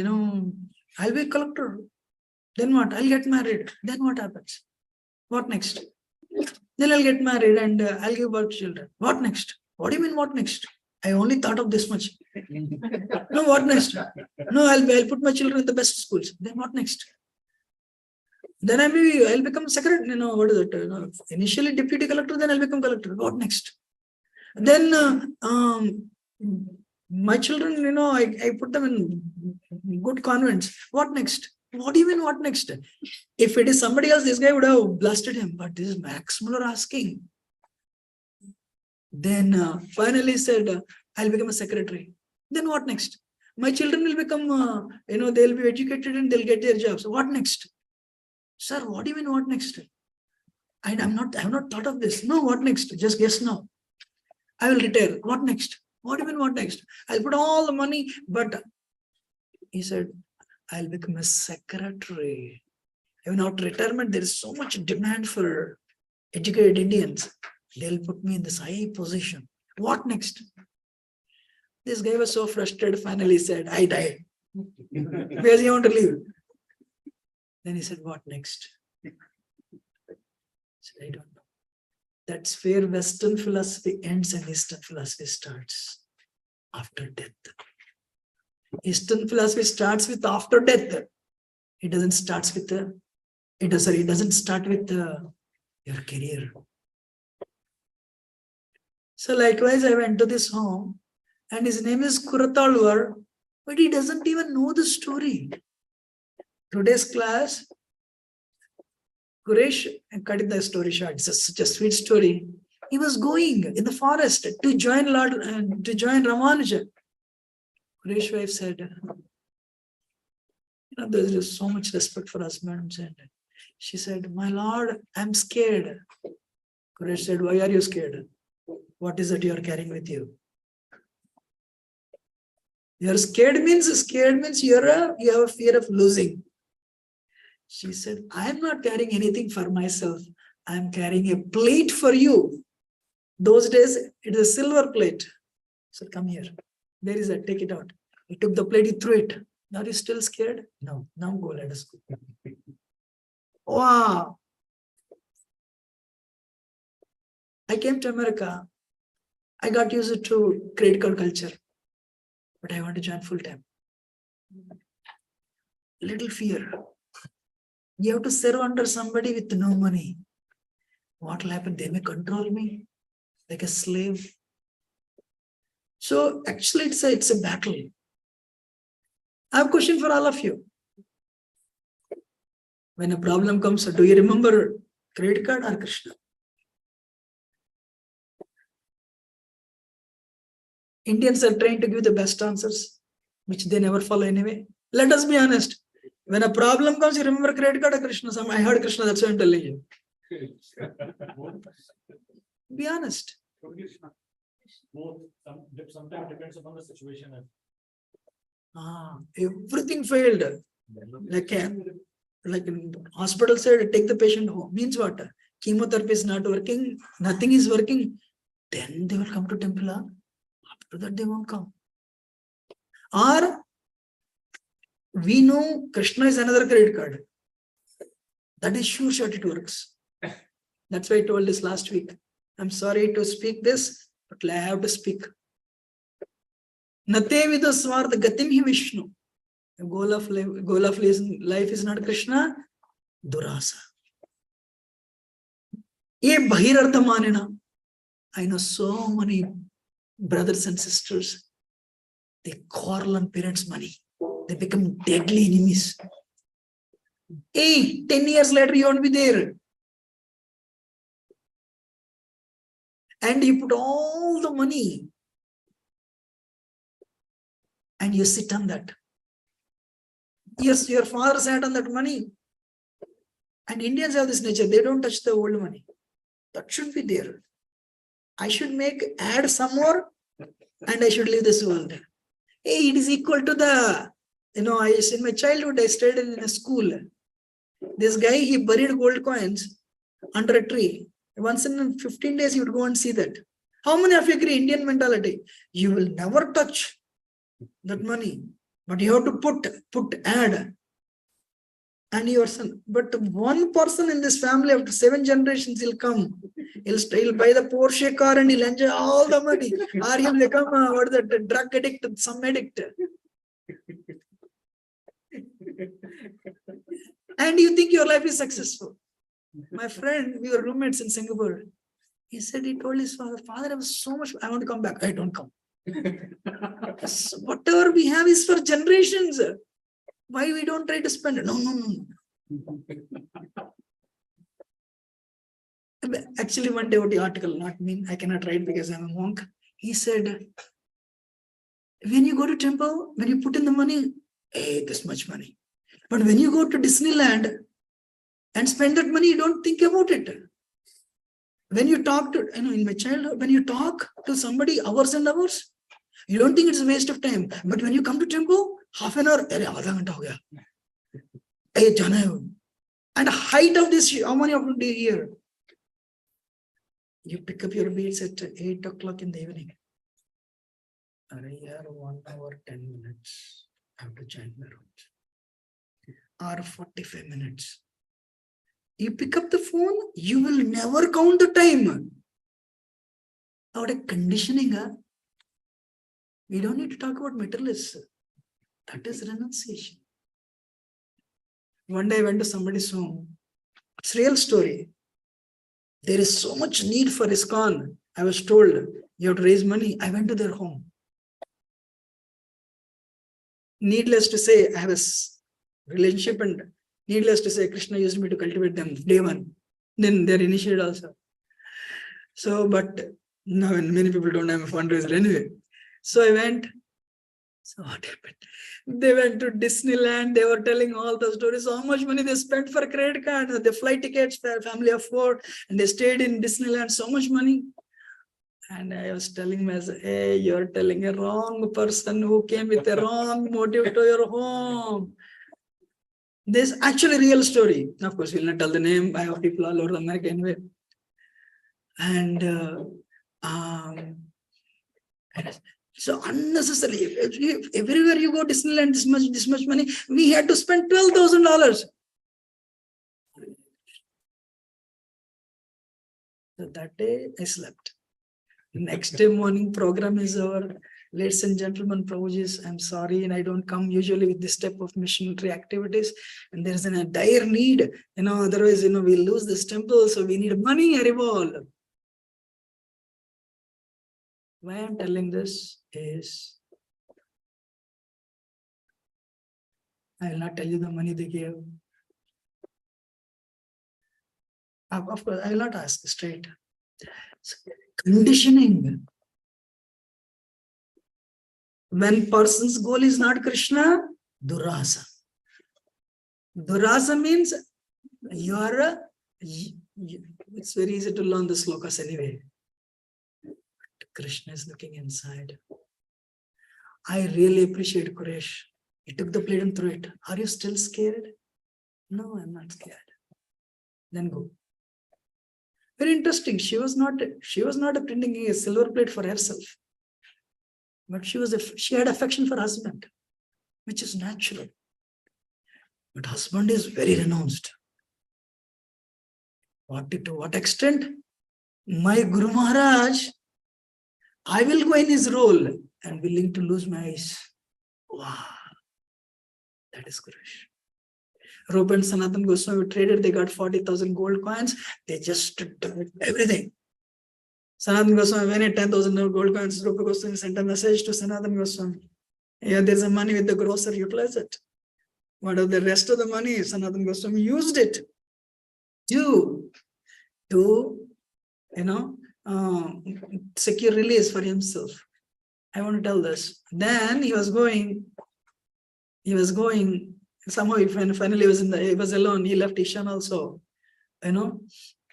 I'll be a collector. Then what? I'll get married. Then what happens? What next? Then I'll get married and I'll give birth to children. What next? What do you mean what next? I only thought of this much. No, what next? No, I'll put my children in the best schools. Then what next? Then I'll become secretary. What is it? Initially deputy collector, then I'll become collector. What next? Then my children, I put them in good convents. What next? What do you mean what next? If it is somebody else, this guy would have blasted him. But this is Max Muller asking. Then finally said, I'll become a secretary. Then what next? My children will become, they'll be educated and they'll get their jobs. What next? Sir, what do you mean what next? I have not thought of this. No, what next? Just guess now. I will retire. What next? What do you mean what next? I'll put all the money, but he said, I'll become a secretary. Even after retirement, there is so much demand for educated Indians. They'll put me in this high position. What next? This guy was so frustrated, finally said, I died. Where does he want to live? Then he said, what next? I said, I don't know. That's where Western philosophy ends and Eastern philosophy starts. After death. Eastern philosophy starts with after death. It doesn't start with your career. So likewise, I went to this home and his name is Kuratalwar, but he doesn't even know the story. Today's class, Kuresh, I'm cutting the story short, it's such a sweet story. He was going in the forest to join Ramanuja. Kuresh's wife said, there's so much respect for husbands. And she said, my lord, I'm scared. Kuresh said, why are you scared? What is it you are carrying with you? You're scared means you have a fear of losing. She said, I'm not carrying anything for myself. I'm carrying a plate for you. Those days, it is a silver plate. So come here. There is that, take it out. He took the plate, he threw it. Are you still scared? No. Now go, let us go. Wow. I came to America. I got used to credit card culture. But I want to join full time. Little fear. You have to serve under somebody with no money. What will happen? They may control me like a slave. So actually it's a battle. I have a question for all of you. When a problem comes, do you remember credit card or Krishna? Indians are trying to give the best answers, which they never follow anyway. Let us be honest. When a problem comes, you remember credit card or Krishna? I heard Krishna, that's why I'm telling you. Be honest. Both. Sometimes depends upon the situation. Everything failed. Like hospital said, take the patient home. Means what? Chemotherapy is not working, nothing is working. Then they will come to temple. After that, they won't come. Or we know Krishna is another credit card. That is sure shot it works. That's why I told this last week. I'm sorry to speak this, but I have to speak. Nate vidu swartha gatim hi Vishnu. The goal of life is not Krishna, Durasa. Ye bahirartha manena. I know so many brothers and sisters. They quarrel on parents' money. They become deadly enemies. 10 years later, you won't be there. And you put all the money and you sit on that. Yes, your father sat on that money. And Indians have this nature. They don't touch the old money. That should be there. I should add some more and I should leave this world. It is equal to the, in my childhood, I studied in a school. This guy, he buried gold coins under a tree. Once in 15 days, you would go and see that. How many of you agree? Indian mentality. You will never touch that money, but you have to add. And your son. But one person in this family, after 7 generations, he'll come. He'll buy the Porsche car and he'll enjoy all the money. Or he'll become the drug addict, some addict. And you think your life is successful. My friend, we were roommates in Singapore. He said he told his father, I have so much, I want to come back. I don't come. So whatever we have is for generations. Why we don't try to spend it? No. Actually, one devotee article, not me, I cannot write because I'm a monk. He said, When you go to temple, when you put in the money, hey, this much money. But when you go to Disneyland and spend that money, you don't think about it. When you talk to, in my childhood, when you talk to somebody hours and hours, you don't think it's a waste of time. But when you come to temple, half an hour, hey, आधा घंटा हो गया. Hey, जाना है. And the height of this, how many of you do here? You pick up your beads at 8 o'clock in the evening. Are 1 hour, 10 minutes. I have to chant my rounds. Or 45 minutes. You pick up the phone, you will never count the time. Out of conditioning, we don't need to talk about materialists. That is renunciation. One day I went to somebody's home. It's a real story. There is so much need for ISKCON. I was told you have to raise money. I went to their home. Needless to say, I have a relationship, and needless to say, Krishna used me to cultivate them day one. Then they're initiated also. So, but now many people don't have a fundraiser anyway. So I went. So what happened? They went to Disneyland. They were telling all the stories, how much money they spent for credit card, the flight tickets for a family of 4, and they stayed in Disneyland, so much money. And I was telling myself, hey, you're telling a wrong person who came with a wrong motive to your home. This actually real story. Of course, we'll not tell the name. I have people all over America anyway. And so unnecessarily, everywhere you go, Disneyland, this much money, we had to spend $12,000. So that day I slept. Next day morning program is over. Ladies and gentlemen, Prabhuji, I'm sorry, and I don't come usually with this type of missionary activities. And there's a dire need, otherwise, we'll lose this temple. So we need money, Haribol. Why I'm telling this is, I will not tell you the money they gave. Of course, I will not ask straight. Conditioning. When person's goal is not Krishna, Durasa. Durasa means you are it's very easy to learn the slokas anyway. Krishna is looking inside. I really appreciate Quresh. He took the plate and threw it. Are you still scared? No, I'm not scared. Then go. Very interesting. She was not bringing a silver plate for herself. But she had affection for husband, which is natural. But husband is very renounced. To what extent? My Guru Maharaj, I will go in his role and willing to lose my eyes. Wow. That is Gurush. Rupa and Sanatan Goswami traded, they got 40,000 gold coins. They just did everything. Sanatan Goswami, when he 10,000 gold coins, Rupa Goswami sent a message to Sanatan Goswami. Yeah, there's a money with the grocer, utilize it. What of the rest of the money? Sanatan Goswami used it to secure release for himself. I want to tell this. Then he was going, somehow finally he was alone. He left Ishan also,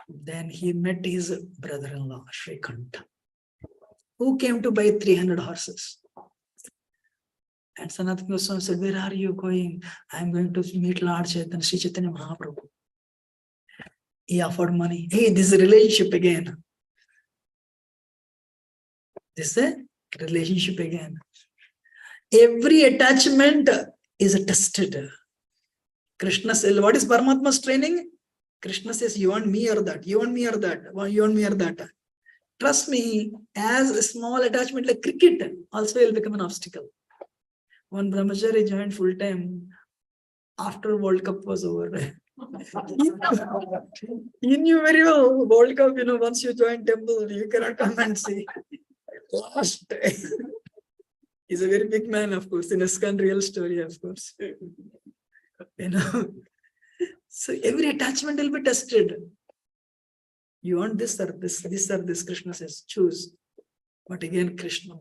Then he met his brother-in-law, Shrikanta, who came to buy 300 horses. And Sanatana Goswami said, where are you going? I'm going to meet Lord Chaitanya, Sri Chaitanya Mahaprabhu. He offered money. Hey, this is a relationship again. This is a relationship again. Every attachment is tested. Krishna says, what is Paramatma's training? Krishna says, you want me or that? You want me or that? You want me or that? Trust me, as a small attachment like cricket also will become an obstacle. One brahmachari joined full time after World Cup was over. He knew very well World Cup, once you join temple, you cannot come and see. Last. He's a very big man, of course, in ISKCON real story, of course. So every attachment will be tested. You want this or this or this, Krishna says, choose. But again, Krishna,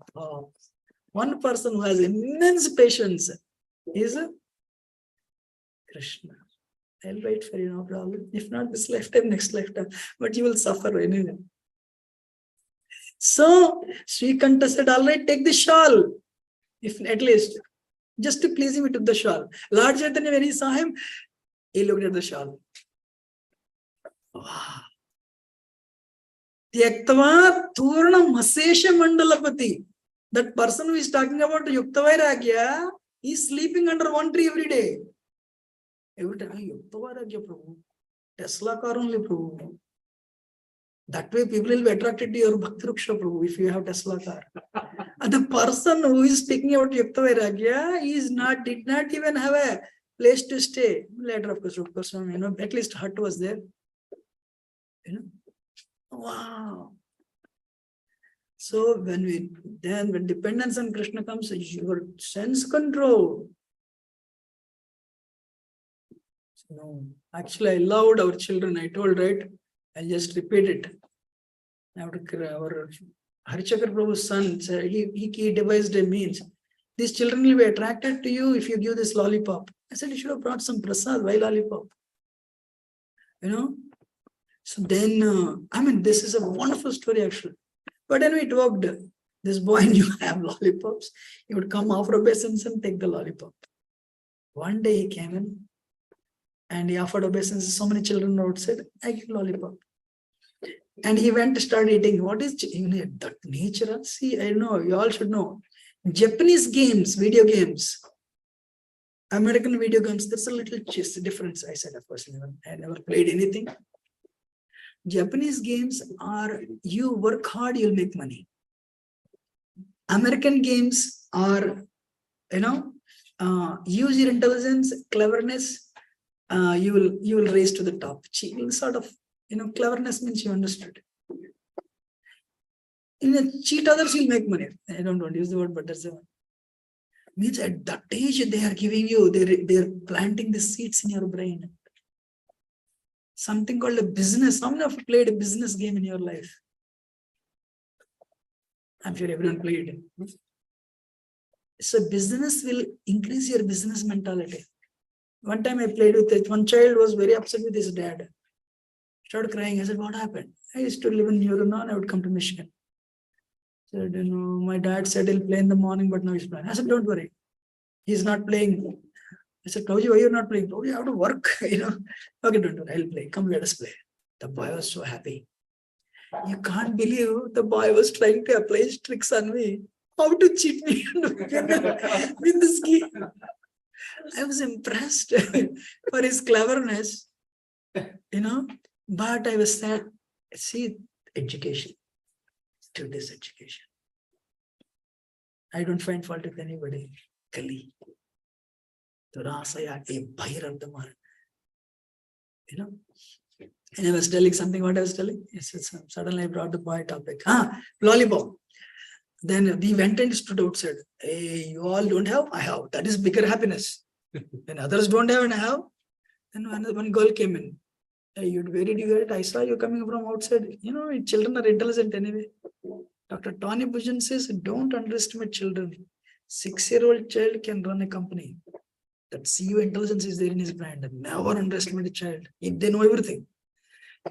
One person who has immense patience is Krishna. I'll wait for you, no problem. If not this lifetime, next lifetime. But you will suffer anyway. So Srikanta said, all right, take the shawl. If at least, just to please him, he took the shawl. Lord Chaitanya, when he saw him, he looked at the shawl. Wow. Tyaktva Turna Masesha Mandalapati. That person who is talking about Yukta Vairagya, he is sleeping under one tree every day. Every time, Yukta Vairagya, Prabhu. Tesla car only, Prabhu. That way people will be attracted to your Bhakti Ruksha, Prabhu, if you have Tesla car. And the person who is speaking about Yukta Vairagya did not even have a place to stay. Later, of course, at least hut was there. Wow. So when dependence on Krishna comes, your sense control. No, actually, I loved our children. I told, right? I just repeat it. Our Harichakar Prabhu's son, he devised a means. These children will be attracted to you if you give this lollipop. I said, you should have brought some prasad. Why lollipop? So then, this is a wonderful story actually. But anyway, it worked. This boy knew have lollipops. He would come offer obeisance and take the lollipop. One day he came in and he offered obeisance. So many children outside, I give lollipop. And he went to start eating. What is that nature? See, I know, you all should know. Japanese games, video games, American video games, there's a little difference. I said, of course, I never played anything. Japanese games are, you work hard, you'll make money. American games are, use your intelligence, cleverness, you will raise to the top. Cheating sort of, cleverness means you understood. Cheat others, you'll make money. I don't want to use the word, but that's the one. Means at that age they are giving you, they're planting the seeds in your brain. Something called a business. How many of you played a business game in your life? I'm sure everyone played. So business will increase your business mentality. One time I played with it. One child was very upset with his dad. Started crying. I said, what happened? I used to live in Newton. I would come to Michigan. Said, my dad said he'll play in the morning, but now he's playing. I said, don't worry. He's not playing. I said, Prabhuji, why you're not playing? Prabhuji, I have to work, Okay, don't worry, I'll play. Come, let us play. The boy was so happy. You can't believe the boy was trying to apply his tricks on me. How to cheat me with this game. I was impressed for his cleverness, but I was sad. See, education. To this education. I don't find fault with anybody. Kali. And I was telling something, what I was telling? Yes, suddenly I brought the boy topic. Lollipop. Then we went and stood outside. Hey, you all don't have? I have. That is bigger happiness. When others don't have and I have, then one girl came in. Hey, where did you get it? I saw you coming from outside. Children are intelligent anyway. Dr. Tony Bhujan says, don't underestimate children. 6-year-old child can run a company. That CEO intelligence is there in his mind. Never underestimate a child. They know everything.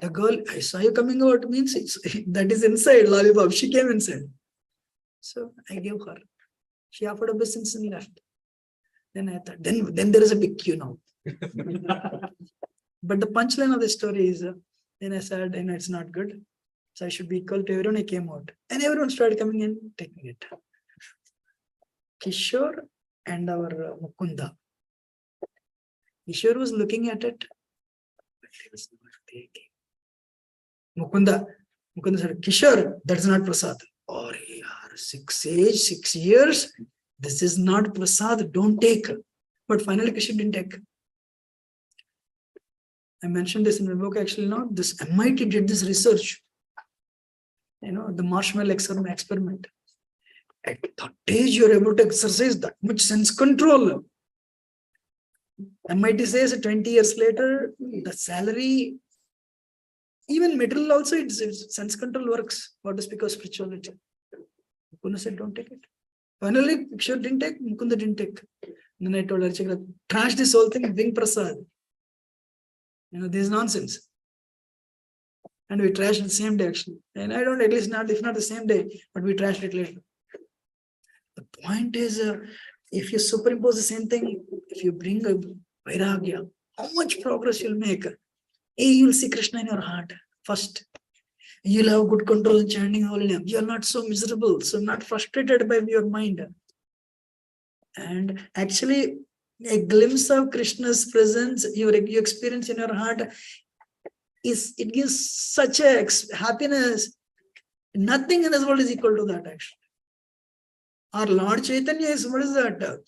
The girl, I saw you coming out means that is inside lollipop. She came inside. So I gave her. She offered obeisance and left. Then I thought, then there is a big queue now. But the punchline of the story is, then I said, it's not good. So I should be equal to everyone. I came out. And everyone started coming in, taking it. Kishore and our Mukunda. Kishore was looking at it, but he was not taking. Mukunda said, Kishore, that's not prasad. Oh, yaar, 6 years, this is not prasad, don't take. But finally Kishore didn't take. I mentioned this in my book actually, this MIT did this research. The marshmallow experiment. At that age, you're able to exercise that much sense control. MIT says 20 years later, the salary, even material also, it's sense control works. What is because spirituality? Puna said, don't take it. Finally, Kishore didn't take, Mukunda didn't take. Then I told her, trash this whole thing, bring prasad. This is nonsense. And we trashed it the same day actually. And I don't, at least not, if not the same day, but we trashed it later. The point is, if you superimpose the same thing, if you bring a vairagya, how much progress you'll make? You'll see Krishna in your heart first. You'll have good control in chanting holy name. You're not so miserable, so not frustrated by your mind. And actually, a glimpse of Krishna's presence, you experience in your heart, it gives such a happiness. Nothing in this world is equal to that actually. Our Lord Chaitanya is, what is that?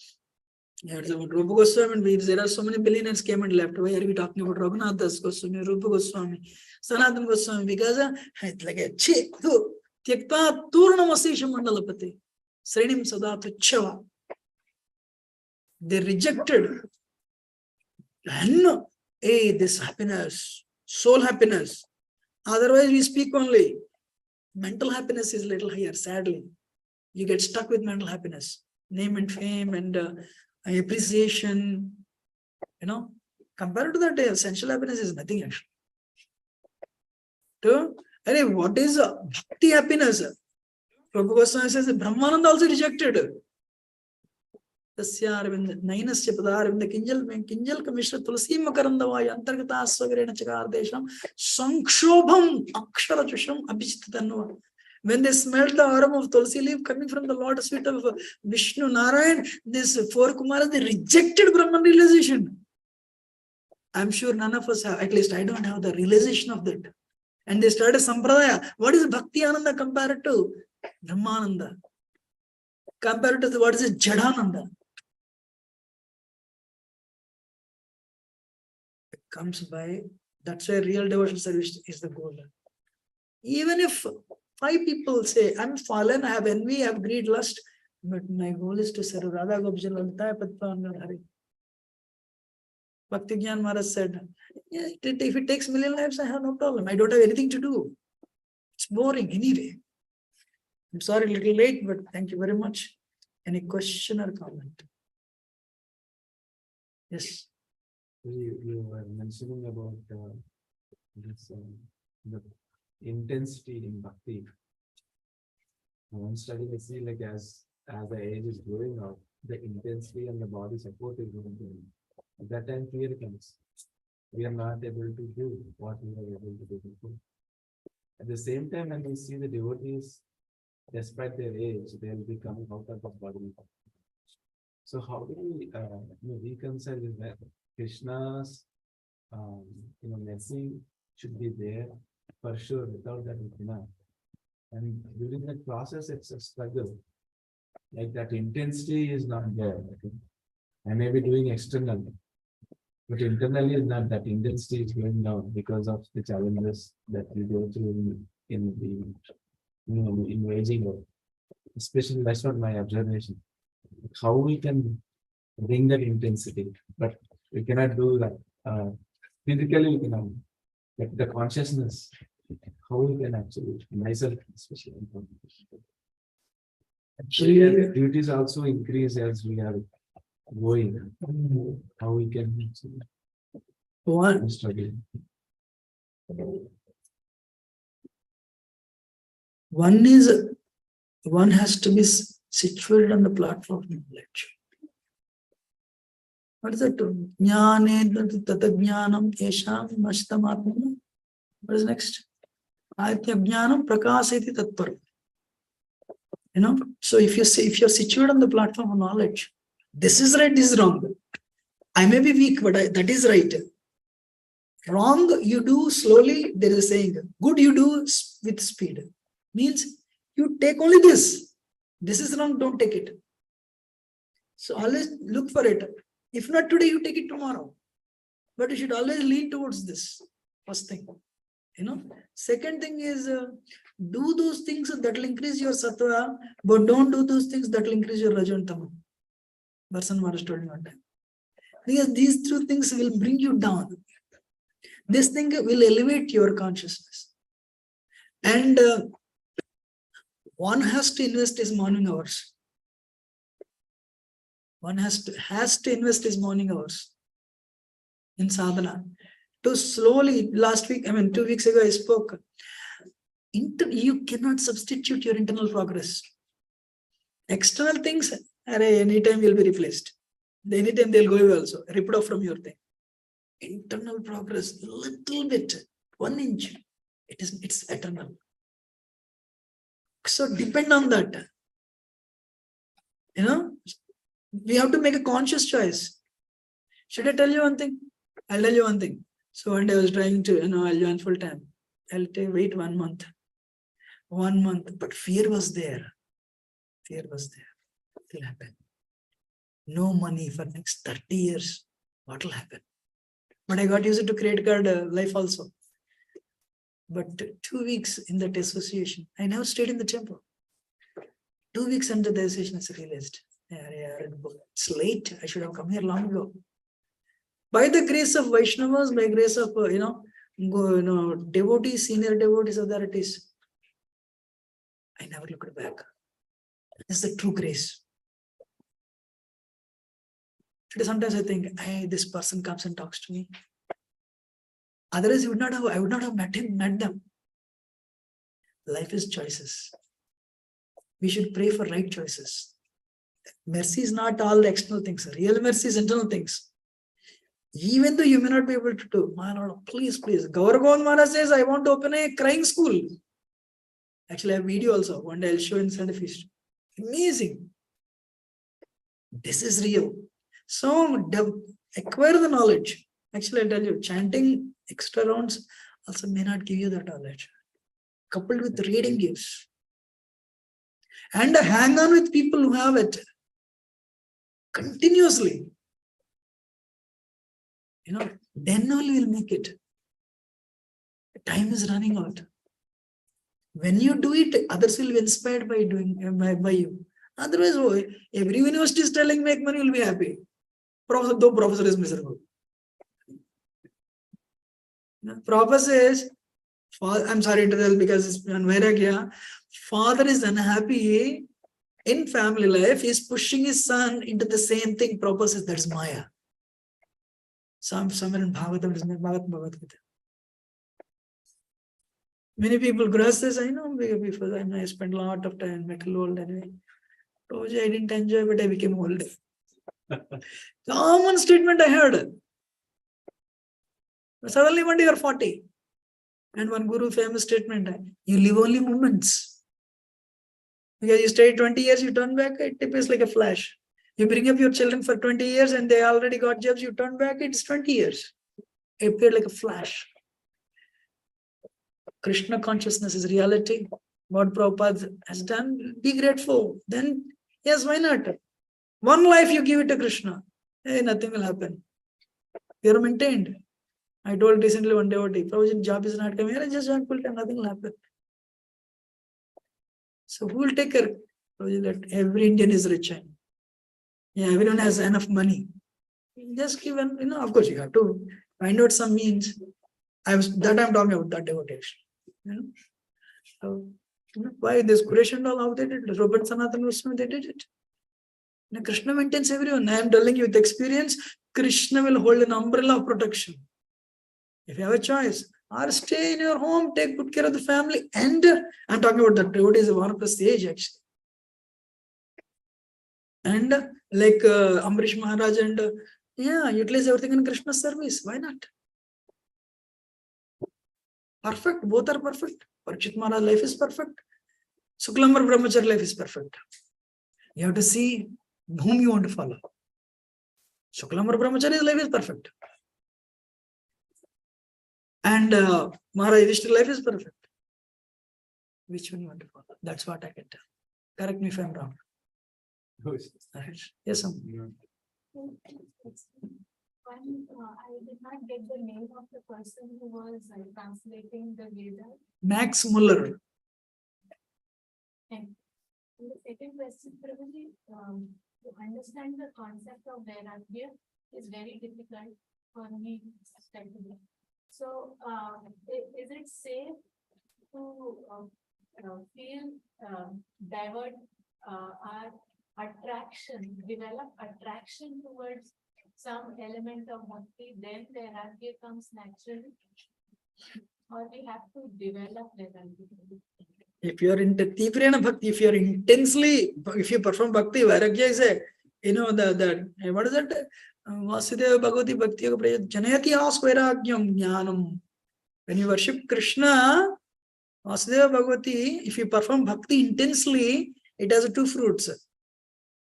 It's about Rupa Goswami. There are so many billionaires came and left. Why are we talking about Raghunath Das Goswami, Rupa Goswami, Sanatana Goswami? Because it's like a Tyakta Turnamasi Mandalapati, Srenim Sadata Chava. They rejected. And this happiness, soul happiness. Otherwise, we speak only. Mental happiness is a little higher, sadly. You get stuck with mental happiness, name and fame and appreciation. Compared to that, essential happiness is nothing actually. What is bhakti happiness? Prabhu Goswami says Brahmananda also rejected. Nainasya Padarvinda Kinjal Kamishra Tulsi Makarandavaya Antargata Savirena Chakardesham Sankshobham Akshara Chusham Abhichitatanva. When they smelled the aroma of Tulsi leaf coming from the lotus feet of Vishnu Narayan, these four Kumaras, they rejected Brahman realization. I'm sure none of us have, at least I don't have the realization of that. And they started Sampradaya. What is Bhakti Ananda compared to Brahmananda? Compared to what is it? Jadananda. It comes by, that's why real devotional service is the goal. Even if 5 people say, I'm fallen, I have envy, I have greed, lust, but my goal is to serve Radha Gopjan Lalita Patpa Hari. Bhakti Gyan Maharaj said, if it takes million lives, I have no problem. I don't have anything to do. It's boring anyway. I'm sorry, a little late, but thank you very much. Any question or comment? Yes. You were mentioning about this the intensity in bhakti. One study I see, like as the age is growing up, the intensity and the body support is going to. At that time, fear comes. We are not able to do what we were able to do before. At the same time, when we see the devotees, despite their age, they will be coming out of the body. So how do we reconcile with that? Krishna's mercy should be there for sure. Without that, we cannot. And during that process, it's a struggle. Like that intensity is not there. Okay? I may be doing external, but internally is not, that intensity is going down because of the challenges that we go through in the in waging work. Especially that's not my observation. How we can bring that intensity, but we cannot do that physically. We cannot. But the consciousness, how we can actually, myself especially. Actually, the duties also increase as we are going. How we can struggle. One has to be situated on the platform of knowledge. What is it? Jnane tatagyanam esham nashtamatmana. What is next? Atyajnanam prakaseti tatpar. So if you're situated on the platform of knowledge, this is right, this is wrong. I may be weak, but that is right. Wrong, you do slowly, there is a saying. Good, you do with speed. Means you take only this. This is wrong, don't take it. So always look for it. If not today, you take it tomorrow. But you should always lean towards this. First thing. Second thing is, do those things that will increase your sattva, but don't do those things that will increase your raja and tama. Varsan Maharaj told me one time. Because these two things will bring you down. This thing will elevate your consciousness. And one has to invest his morning hours. One has to invest his morning hours in sadhana. To slowly, last week, 2 weeks ago, I spoke. You cannot substitute your internal progress. External things, anytime will be replaced. Anytime they'll go away also, ripped off from your thing. Internal progress, little bit, 1 inch, it's eternal. So depend on that. We have to make a conscious choice. Should I tell you one thing? I'll tell you one thing. So one day I was trying to, I'll join full time. Wait 1 month. 1 month, but fear was there. Fear was there. What will happen? No money for next 30 years. What will happen? But I got used to credit card life also. But 2 weeks in that association, I never stayed in the temple. 2 weeks under the association, I realized, it's late. I should have come here long ago. By the grace of Vaishnavas, by grace of devotees, senior devotees, authorities, I never looked back. It's the true grace. Today, sometimes I think, this person comes and talks to me. Otherwise, I would not have met them. Life is choices. We should pray for right choices. Mercy is not all the external things. Real mercy is internal things. Even though you may not be able to do, my Lord, please. Gaurav Maharaj says, I want to open a crying school. Actually, I have a video also. One day I'll show in Sunday Feast. Amazing. This is real. So acquire the knowledge. Actually, I'll tell you, chanting extra rounds also may not give you that knowledge. Coupled with reading gives. And hang on with people who have it. Continuously. Then only will make it. Time is running out. When you do it, others will be inspired by you. Otherwise, every university is telling make money, will be happy. Though professor is miserable. Professor says, I'm sorry to tell because it's on Vairagya. Father is unhappy in family life. He's pushing his son into the same thing. Prabhupada says that's Maya. Somewhere in Bhagavad Gita. Many people, Grahasthas, I know before I spent a lot of time, little old anyway. I didn't enjoy, but I became old. Common statement I heard. Suddenly one day you're 40. And one guru famous statement, you live only moments. Because you stay 20 years, you turn back, it appears like a flash. You bring up your children for 20 years and they already got jobs, you turn back, it's 20 years. It appeared like a flash. Krishna consciousness is reality. What Prabhupada has done, be grateful. Then, yes, why not? One life you give it to Krishna. Hey, nothing will happen. You're maintained. I told recently one devotee, Prabhu's job is not coming here, I just join full time, nothing will happen. So who will take care? That every Indian is rich. Yeah, everyone has enough money. Just give of course you have to find out some means. I'm talking about that devotee. So, why this Kuresh and all, how they did it? Robert Sanatana Vishnu, they did it. Krishna maintains everyone. I am telling you with experience, Krishna will hold an umbrella of protection. If you have a choice, or stay in your home, take good care of the family, and I'm talking about the devotees of 1+ age actually. And like Amrish Maharaj and utilize everything in Krishna's service. Why not? Perfect. Both are perfect. Parikshit Maharaj life is perfect. Shuklambar Brahmachari life is perfect. You have to see whom you want to follow. Shuklambar Brahmachari's life is perfect. And Maharaj Yudhishthira life is perfect. Which one you want to follow? That's what I can tell. Correct me if I'm wrong. Yes, sir. I did not get the name of the person who was translating the Vedas. Max Muller. And the second question, Prabhuji, to understand the concept of Vairagya is very difficult for me studying. So, is it safe to divert our develop attraction towards some element of bhakti, then vairagya comes naturally? Or we have to develop vairagya? If you are in Tivrena Bhakti, if you are intensely, if you perform Bhakti, Vairagya is a, what is that? Vasudeva Bhagavati Bhakti Yoga Janayati As Vairagyam Jnanam. When you worship Krishna, Vasudeva Bhagavati, if you perform Bhakti intensely, it has two fruits.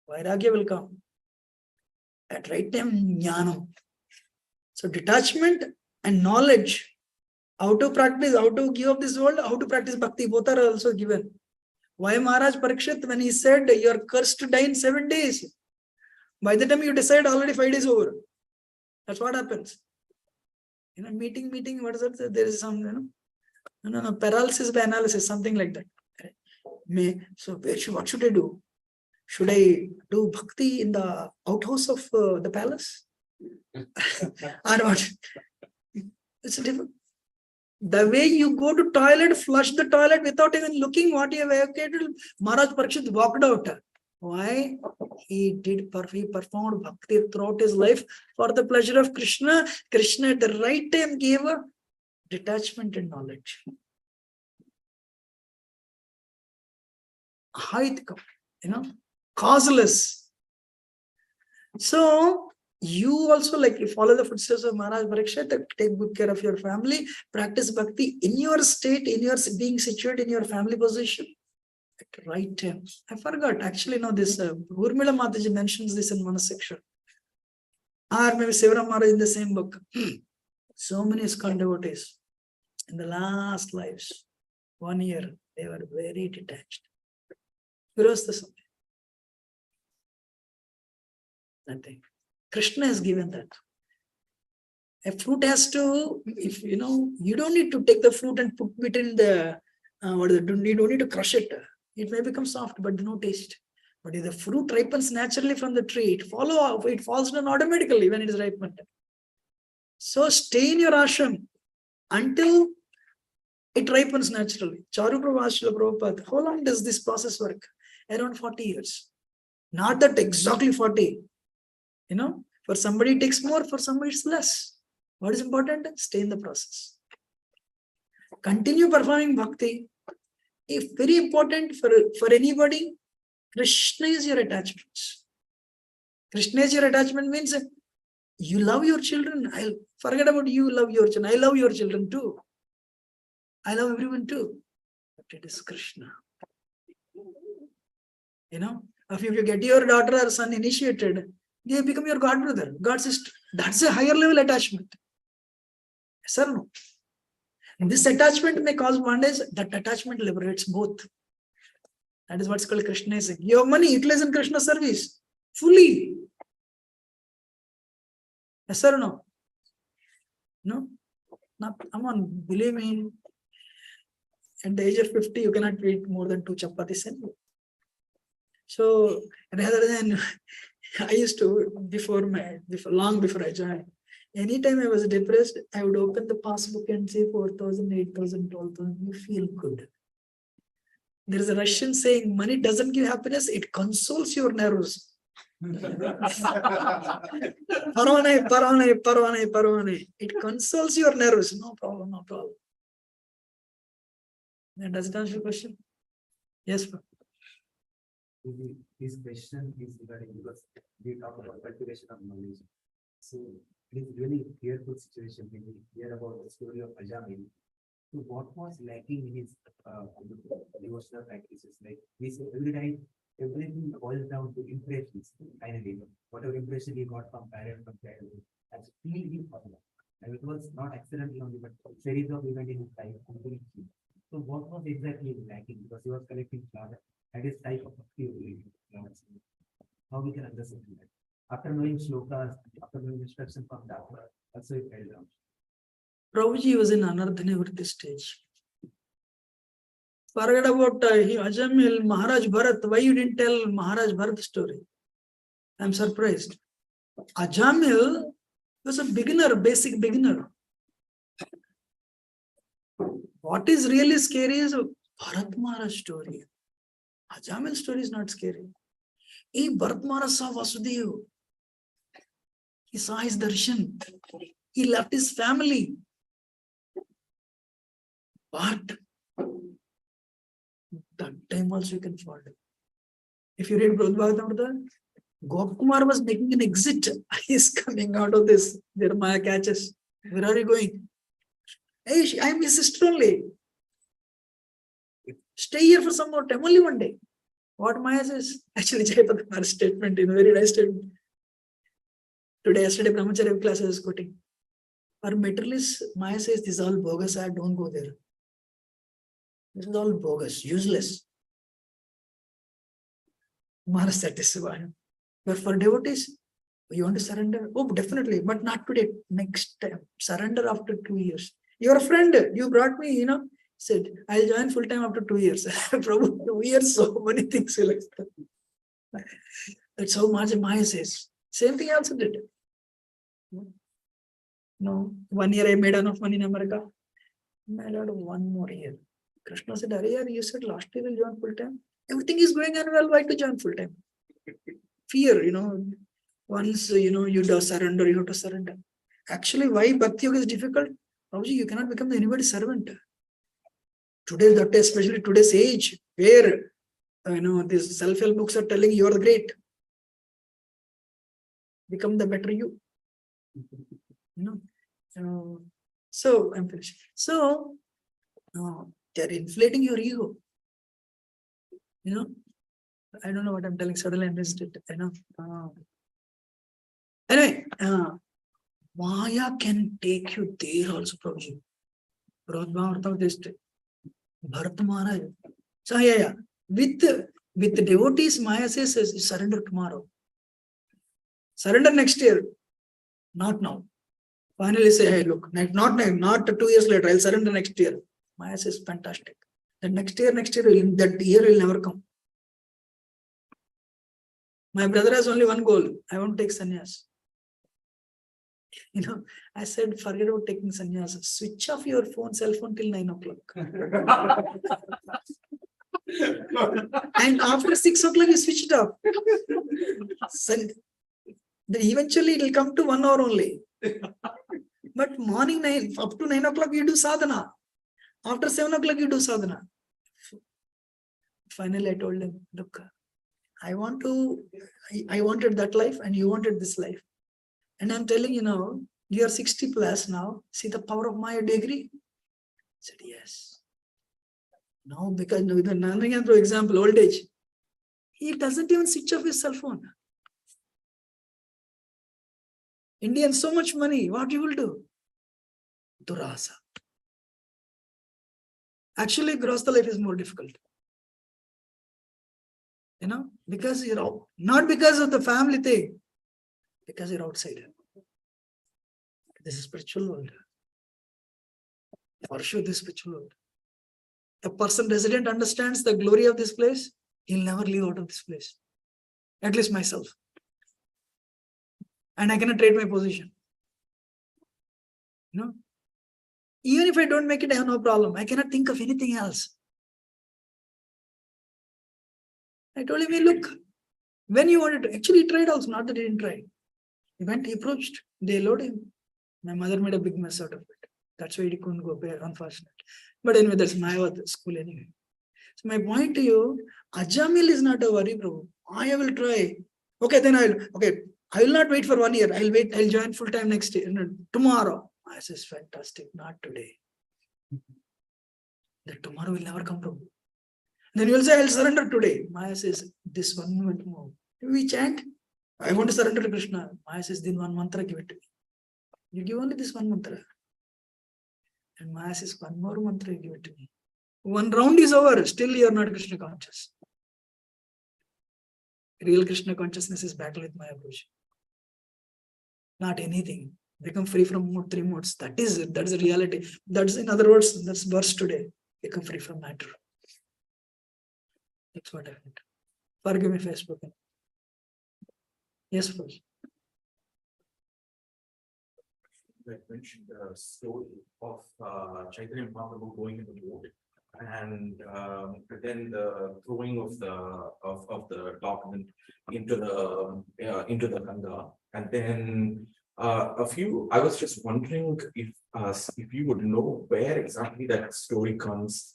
Vairagya will come. At right time, Jnanam. So detachment and knowledge. How to practice, how to give up this world, how to practice bhakti, both are also given. Why Maharaj Parikshit, when he said, you are cursed to die in 7 days, by the time you decide, already 5 days over. That's what happens. Meeting, what is that? There is some, paralysis by analysis, something like that. So what should I do? Should I do bhakti in the outhouse of the palace? Or what? It's different. The way you go to toilet, flush the toilet without even looking what you have evacuated, Maharaj Parikshit walked out. Why? He performed bhakti throughout his life for the pleasure of Krishna. Krishna at the right time gave a detachment and knowledge. How it come? Causeless. So, you also you follow the footsteps of Maharaj Parikshit, take good care of your family, practice bhakti in your state, in your being situated in your family position at right time. I forgot, actually, this Urmila Mataji mentions this in one section. Or maybe Sivaram Maharaj in the same book. So many ISKCON devotees in the last lives, 1 year, they were very detached. Nothing. Krishna has given that. A fruit has to, if you don't need to take the fruit and put it in the, you don't need to crush it. It may become soft, but no taste. But if the fruit ripens naturally from the tree, it falls down automatically when it is ripened. So stay in your ashram until it ripens naturally. Charu Prabhupada, how long does this process work? Around 40 years. Not that exactly 40. For somebody it takes more, for somebody it's less. What is important? Stay in the process. Continue performing bhakti. If very important for anybody, Krishna is your attachment. Krishna is your attachment means you love your children. I'll forget about you love your children. I love your children too. I love everyone too. But it is Krishna. If you get your daughter or son initiated, they become your god brother, god sister. That's a higher level attachment. Yes or no? This attachment may cause bondage. That attachment liberates both. That is what's called Krishna is saying. Your money utilize in Krishna service fully. Yes or no? No? Come on, believe me. At the age of 50, you cannot eat more than 2 chapatis. So rather than I used to, long before I joined, anytime I was depressed, I would open the passbook and say 4,000, 8,000, 12,000. You feel good. There is a Russian saying, money doesn't give happiness, it consoles your nerves. Parvane. It consoles your nerves. No problem. Does it answer your question? Yes, sir. This question is regarding because we talk about cultivation of knowledge. So it is really fearful situation when we hear about the story of Ajamil. So what was lacking in his devotional practices? Like we say every time, everything boils down to impressions. Finally, whatever impression he got from parent, from childhood, that's really possible. And it was not accidental only, but series of events in his life. So what was exactly lacking? Because he was collecting flowers. That is type of activity. How we can understand that? After knowing shlokas, after knowing instruction from Dhamma, also it fell down. Prabhuji was in Anardhanivritti stage. Forget about Ajamil, Maharaj Bharat. Why you didn't tell Maharaj Bharat story? I'm surprised. Ajamil was a beginner, basic beginner. What is really scary is Bharat Maharaj story. Ajamil story is not scary. He Bharatmana saw Vasudeva. He saw his darshan. He left his family. But that time also you can fall. If you read Bhagavatam, Gopakumar was making an exit. He's coming out of this. There Maya catches. Where are you going? Hey, I'm his sister only. Stay here for some more time, only one day. What Maya says? Actually, Jayapadmar's statement in a very nice statement. Yesterday, Brahmacharya class I was quoting. For materialists, Maya says this is all bogus. I don't go there. This is all bogus, useless. Maharaj satisfied. But for devotees, you want to surrender? Oh, definitely, but not today. Next time. Surrender after 2 years. You're a friend. You brought me, said, I'll join full time after 2 years. Prabhu, 2 years, so many things will happen. That's how Maya says. Same thing I also did. No, 1 year I made enough money in America. I had 1 more year. Krishna said, Arey, you said last year you'll join full time. Everything is going on well, why to join full time? Fear, once you do surrender, you have to surrender. Actually, why Bhakti Yoga is difficult? Prabhuji, you cannot become anybody's servant. Today, that especially today's age, where these self-help books are telling you are the great. Become the better you. So I'm finished. So they're inflating your ego. I don't know what I'm telling. Suddenly I missed it. Anyway, Maya can take you there also, Prabhuji. Bharatmana. So yeah. With the devotees, Maya says surrender tomorrow. Surrender next year. Not now. Finally say, hey, look, not 2 years later, I'll surrender next year. Maya says fantastic. The next year, that year will never come. My brother has only one goal. I want to take sannyas. I said, forget about taking sannyas. Switch off your cell phone till 9 o'clock. And after 6 o'clock, you switch it off. Then eventually it will come to 1 hour only. But morning 9, up to 9 o'clock, you do sadhana. After 7 o'clock, you do sadhana. Finally, I told him, look, I wanted that life and you wanted this life. And I'm telling you are 60 plus now. See the power of Maya, do you agree? I said, yes. Now, because for example, old age, he doesn't even switch off his cell phone. Indian, so much money, what you will do? Durasa. Actually, Grahastha life is more difficult. Because you're out, not because of the family thing, because you're outside. This is spiritual world. For sure, this spiritual world. A person resident understands the glory of this place, he'll never leave out of this place. At least myself. And I cannot trade my position. Even if I don't make it, I have no problem. I cannot think of anything else. I told him, hey, look, when you wanted to, actually he tried also, not that he didn't try. He went, he approached, they allowed him. My mother made a big mess out of it. That's why he couldn't go there, unfortunately. But anyway, that's my school anyway. So my point to you, Ajamil is not a worry, bro. I will try. Okay, then I will not wait for 1 year. I'll join full time next year. Tomorrow. I says, fantastic, not today. That tomorrow will never come, Prabhu. Then you will say, I'll surrender today. Maya says, this 1 moment more. We chant, I want to surrender to Krishna. Maya says, then 1 mantra, give it to me. You give only this 1 mantra. And Maya says, 1 more mantra, you give it to me. 1 round is over. Still, you are not Krishna conscious. Real Krishna consciousness is battle with Maya, Prabhu. Not anything. Become free from 3 modes. That's the reality. That's, in other words, that's verse today. Become free from matter. That's what I meant. Forgive me if I have spoken. Yes, please. That mentioned the story of Chaitanya Mahaprabhu going in the boat and then the throwing of the document into the Ganga, and then I was just wondering if you would know where exactly that story comes.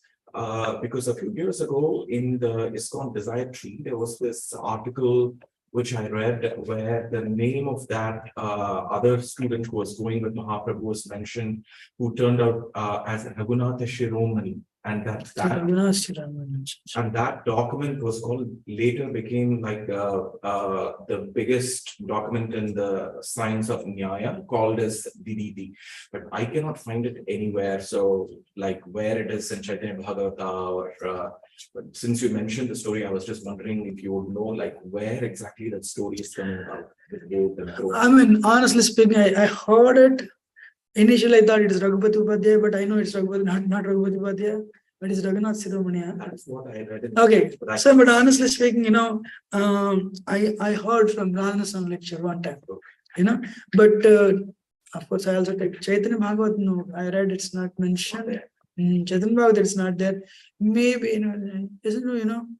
Because a few years ago in the ISKCON Desire Tree, there was this article which I read where the name of that other student who was going with Mahaprabhu was mentioned, who turned out as Raghunatha Shiromani. And that document was called, later became like the biggest document in the science of Nyaya, called as Dididi. But I cannot find it anywhere. So like where it is in Chaitanya Bhagavata, or but since you mentioned the story, I was just wondering if you would know like where exactly that story is coming about. I mean, honestly speaking, I heard it. Initially, I thought it is Raghupati Upadhyay, but I know it's Raghupati, not Raghupati Upadhyay, but it's Raghunath Shiromani. That's what I read. Okay, so but honestly speaking, I heard from Radhanasan lecture one time, but of course I also take Chaitanya Bhagavat. No, I read it's not mentioned. Chaitanya Bhagavat, it's not there. Maybe isn't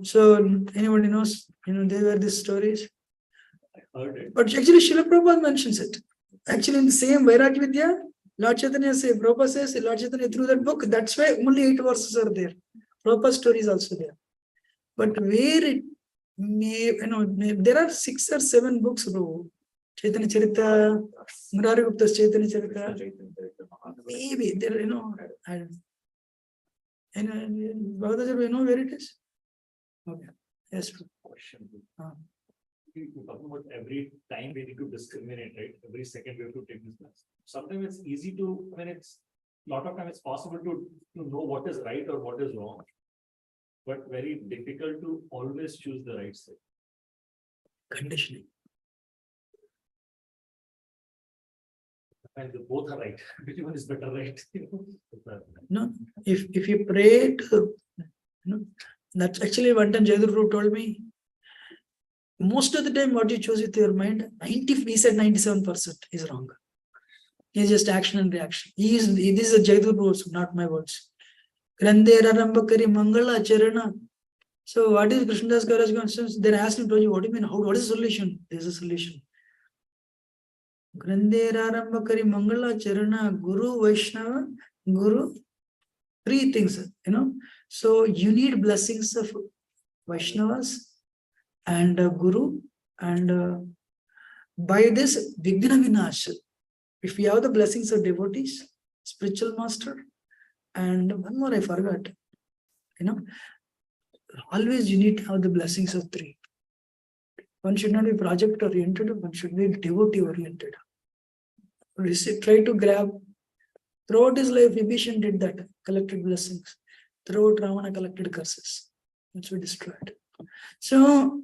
So anybody knows? They were these stories. I heard it. But actually, Srila Prabhupada mentions it. Actually, in the same Vairagya Vidya, Lord Chaitanya says, Prabhupada says, Lord Chaitanya through that book, that's why only 8 verses are there. Prabhupada story is also there. But where it may, there are 6 or 7 books, bro. Chaitanya Charita, Murari Gupta's Chaitanya Charita. Maybe there, I don't know. Bhagavad you know where it is? Okay. Yes. Question. We're talking about every time we need to discriminate, right? Every second we have to take this class. Sometimes it's easy to, it's a lot of time it's possible to know what is right or what is wrong, but very difficult to always choose the right side. Conditioning. And both are right. Which one is better, right? No, if you pray to, that's actually one time Jayadru told me. Most of the time, what you choose with your mind, he said 97% is wrong. It's just action and reaction. This is a Jayadru words, not my words. Grandera Rambakari Mangala Charana. So what is Krishnadas Kaviraj going to say? They're asking Prabhuji, what do you mean? What is the solution? There's a solution. Grandera Rambakari Mangala Charana, Guru Vaishnava, Guru, 3 things, So you need blessings of Vaishnavas and Guru, and by this Vigna Vinash, if we have the blessings of devotees, spiritual master, and one more I forgot, always you need to have the blessings of 3. One should not be project oriented, one should be devotee oriented. Try to grab. Throughout his life, Vibhishan did that, collected blessings. Throughout Ravana collected curses, which were destroyed. So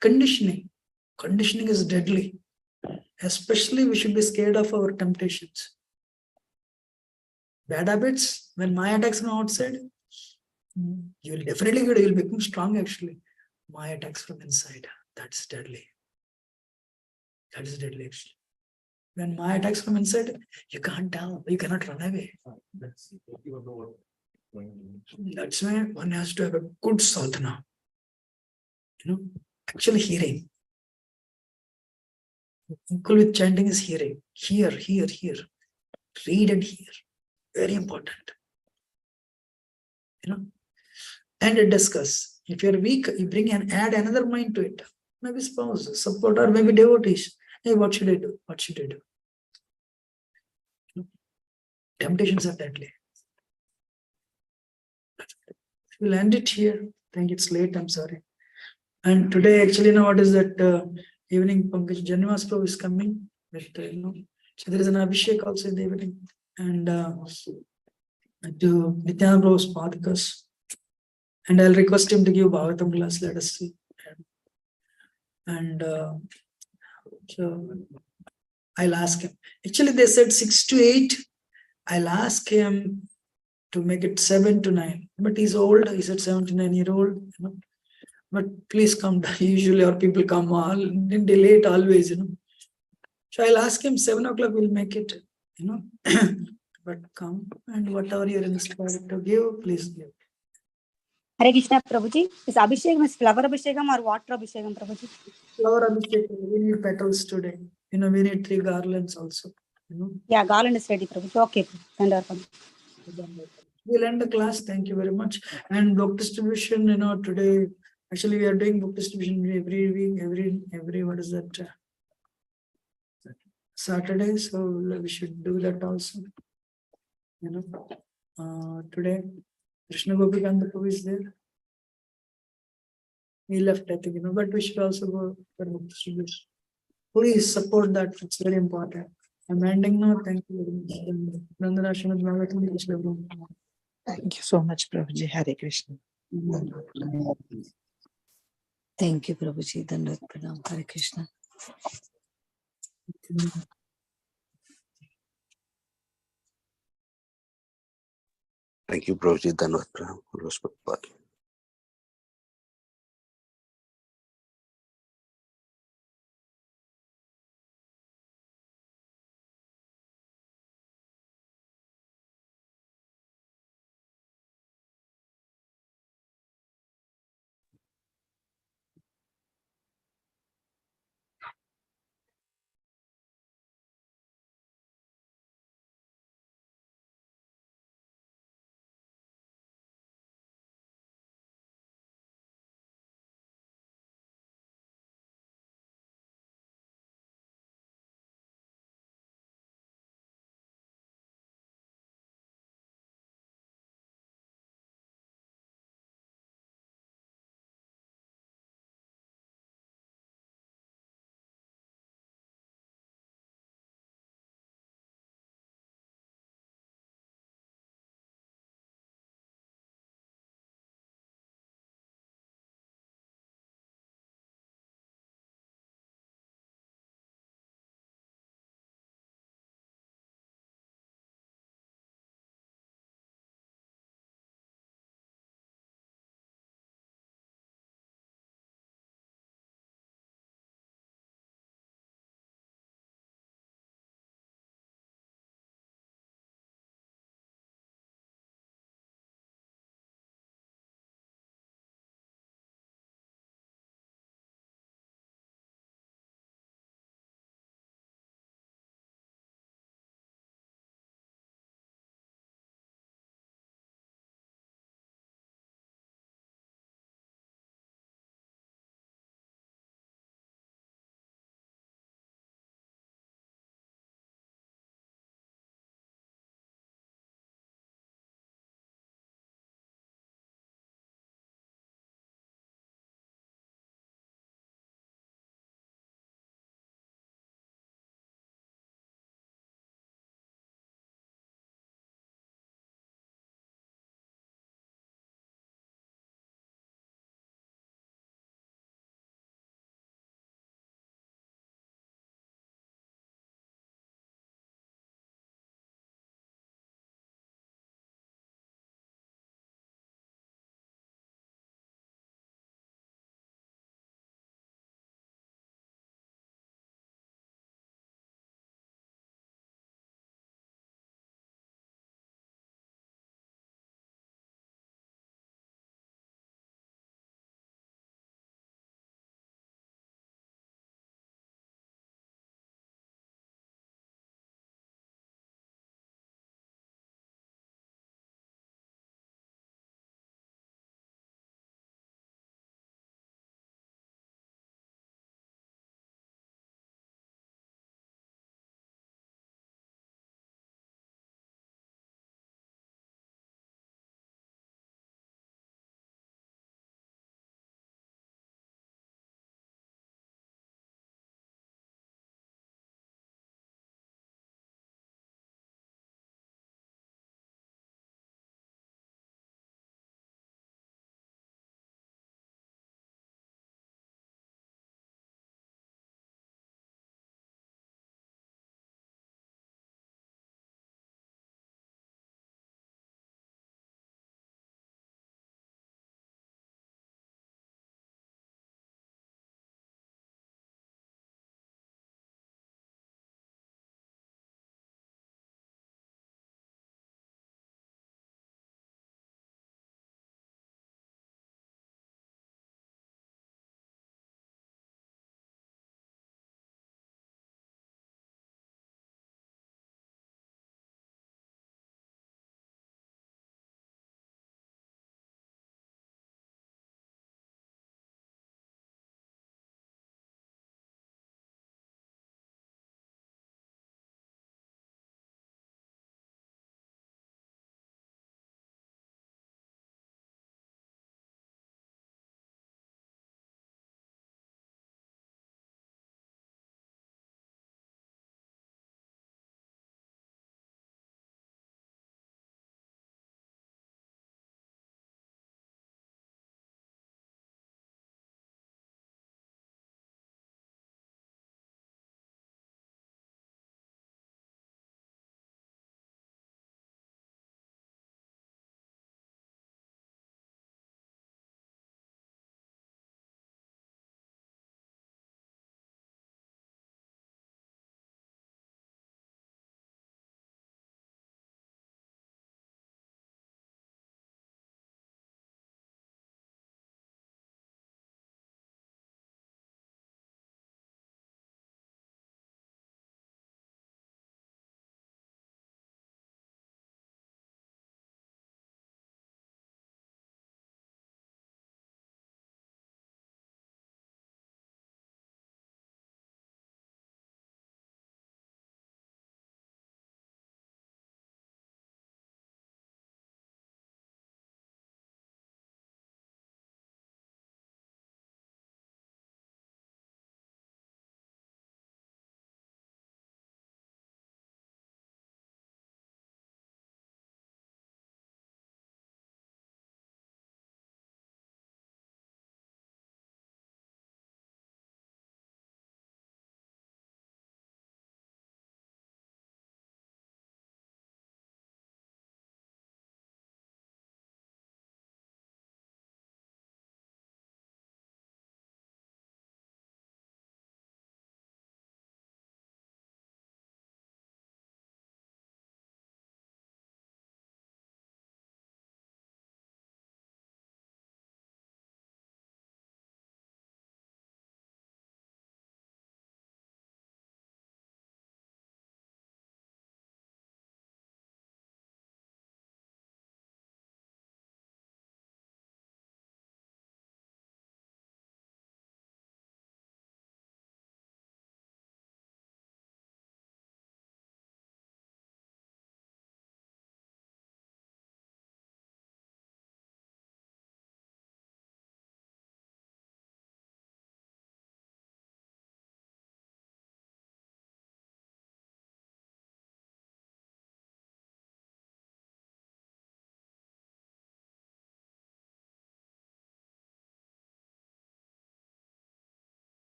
conditioning is deadly. Especially we should be scared of our temptations. Bad habits, when Maya attacks from outside, you will definitely get, you will become strong actually. Maya attacks from inside, that's deadly. That is deadly actually. When Maya attacks from inside, you can't tell, you cannot run away. That's why one has to have a good sadhana. Actually hearing. Equal with chanting is hearing. Hear. Read and hear. Very important. And discuss. If you're weak, you bring and add another mind to it. Maybe spouse, support, or maybe devotees. Hey, what should I do? What should I do? Temptations are deadly. We'll end it here. I think it's late, I'm sorry. And today, actually, what is that evening? Pankaj Janivas Prabhu is coming. But, so there is an Abhishek also in the evening. And to Nityananda Prabhu's Padakas. And I'll request him to give Bhagavatam class, let us see. And so I'll ask him. Actually, they said 6 to 8. I'll ask him to make it 7 to 9. But he's old. He said 79-year-old. But please come. Usually our people come all late always. So I'll ask him 7 o'clock. We'll make it. but come and whatever you're inspired to give, please give. Hare Krishna, Prabhuji. Is Abhishekam is flower Abhishekam or water Abhishekam, Prabhuji? Flower Abhishek, we need petals today. We need 3 garlands also. Yeah, garland is ready, Prabhuji. Okay, Prabhuji. We'll end the class. Thank you very much. And book distribution, today, actually we are doing book distribution every week, every what is that? Saturday. So we should do that also. Today, Krishna Gopikanda Prabhu is there. He left, I think, but we should also go for book distribution. Please support that. It's very important. I'm ending now. Thank you very much. Thank you so much, Prabhuji. Hare Krishna. Thank you, Prabhuji. Dandavat pranam. Hare Krishna. Thank you, Prabhuji. Dandavat pranam.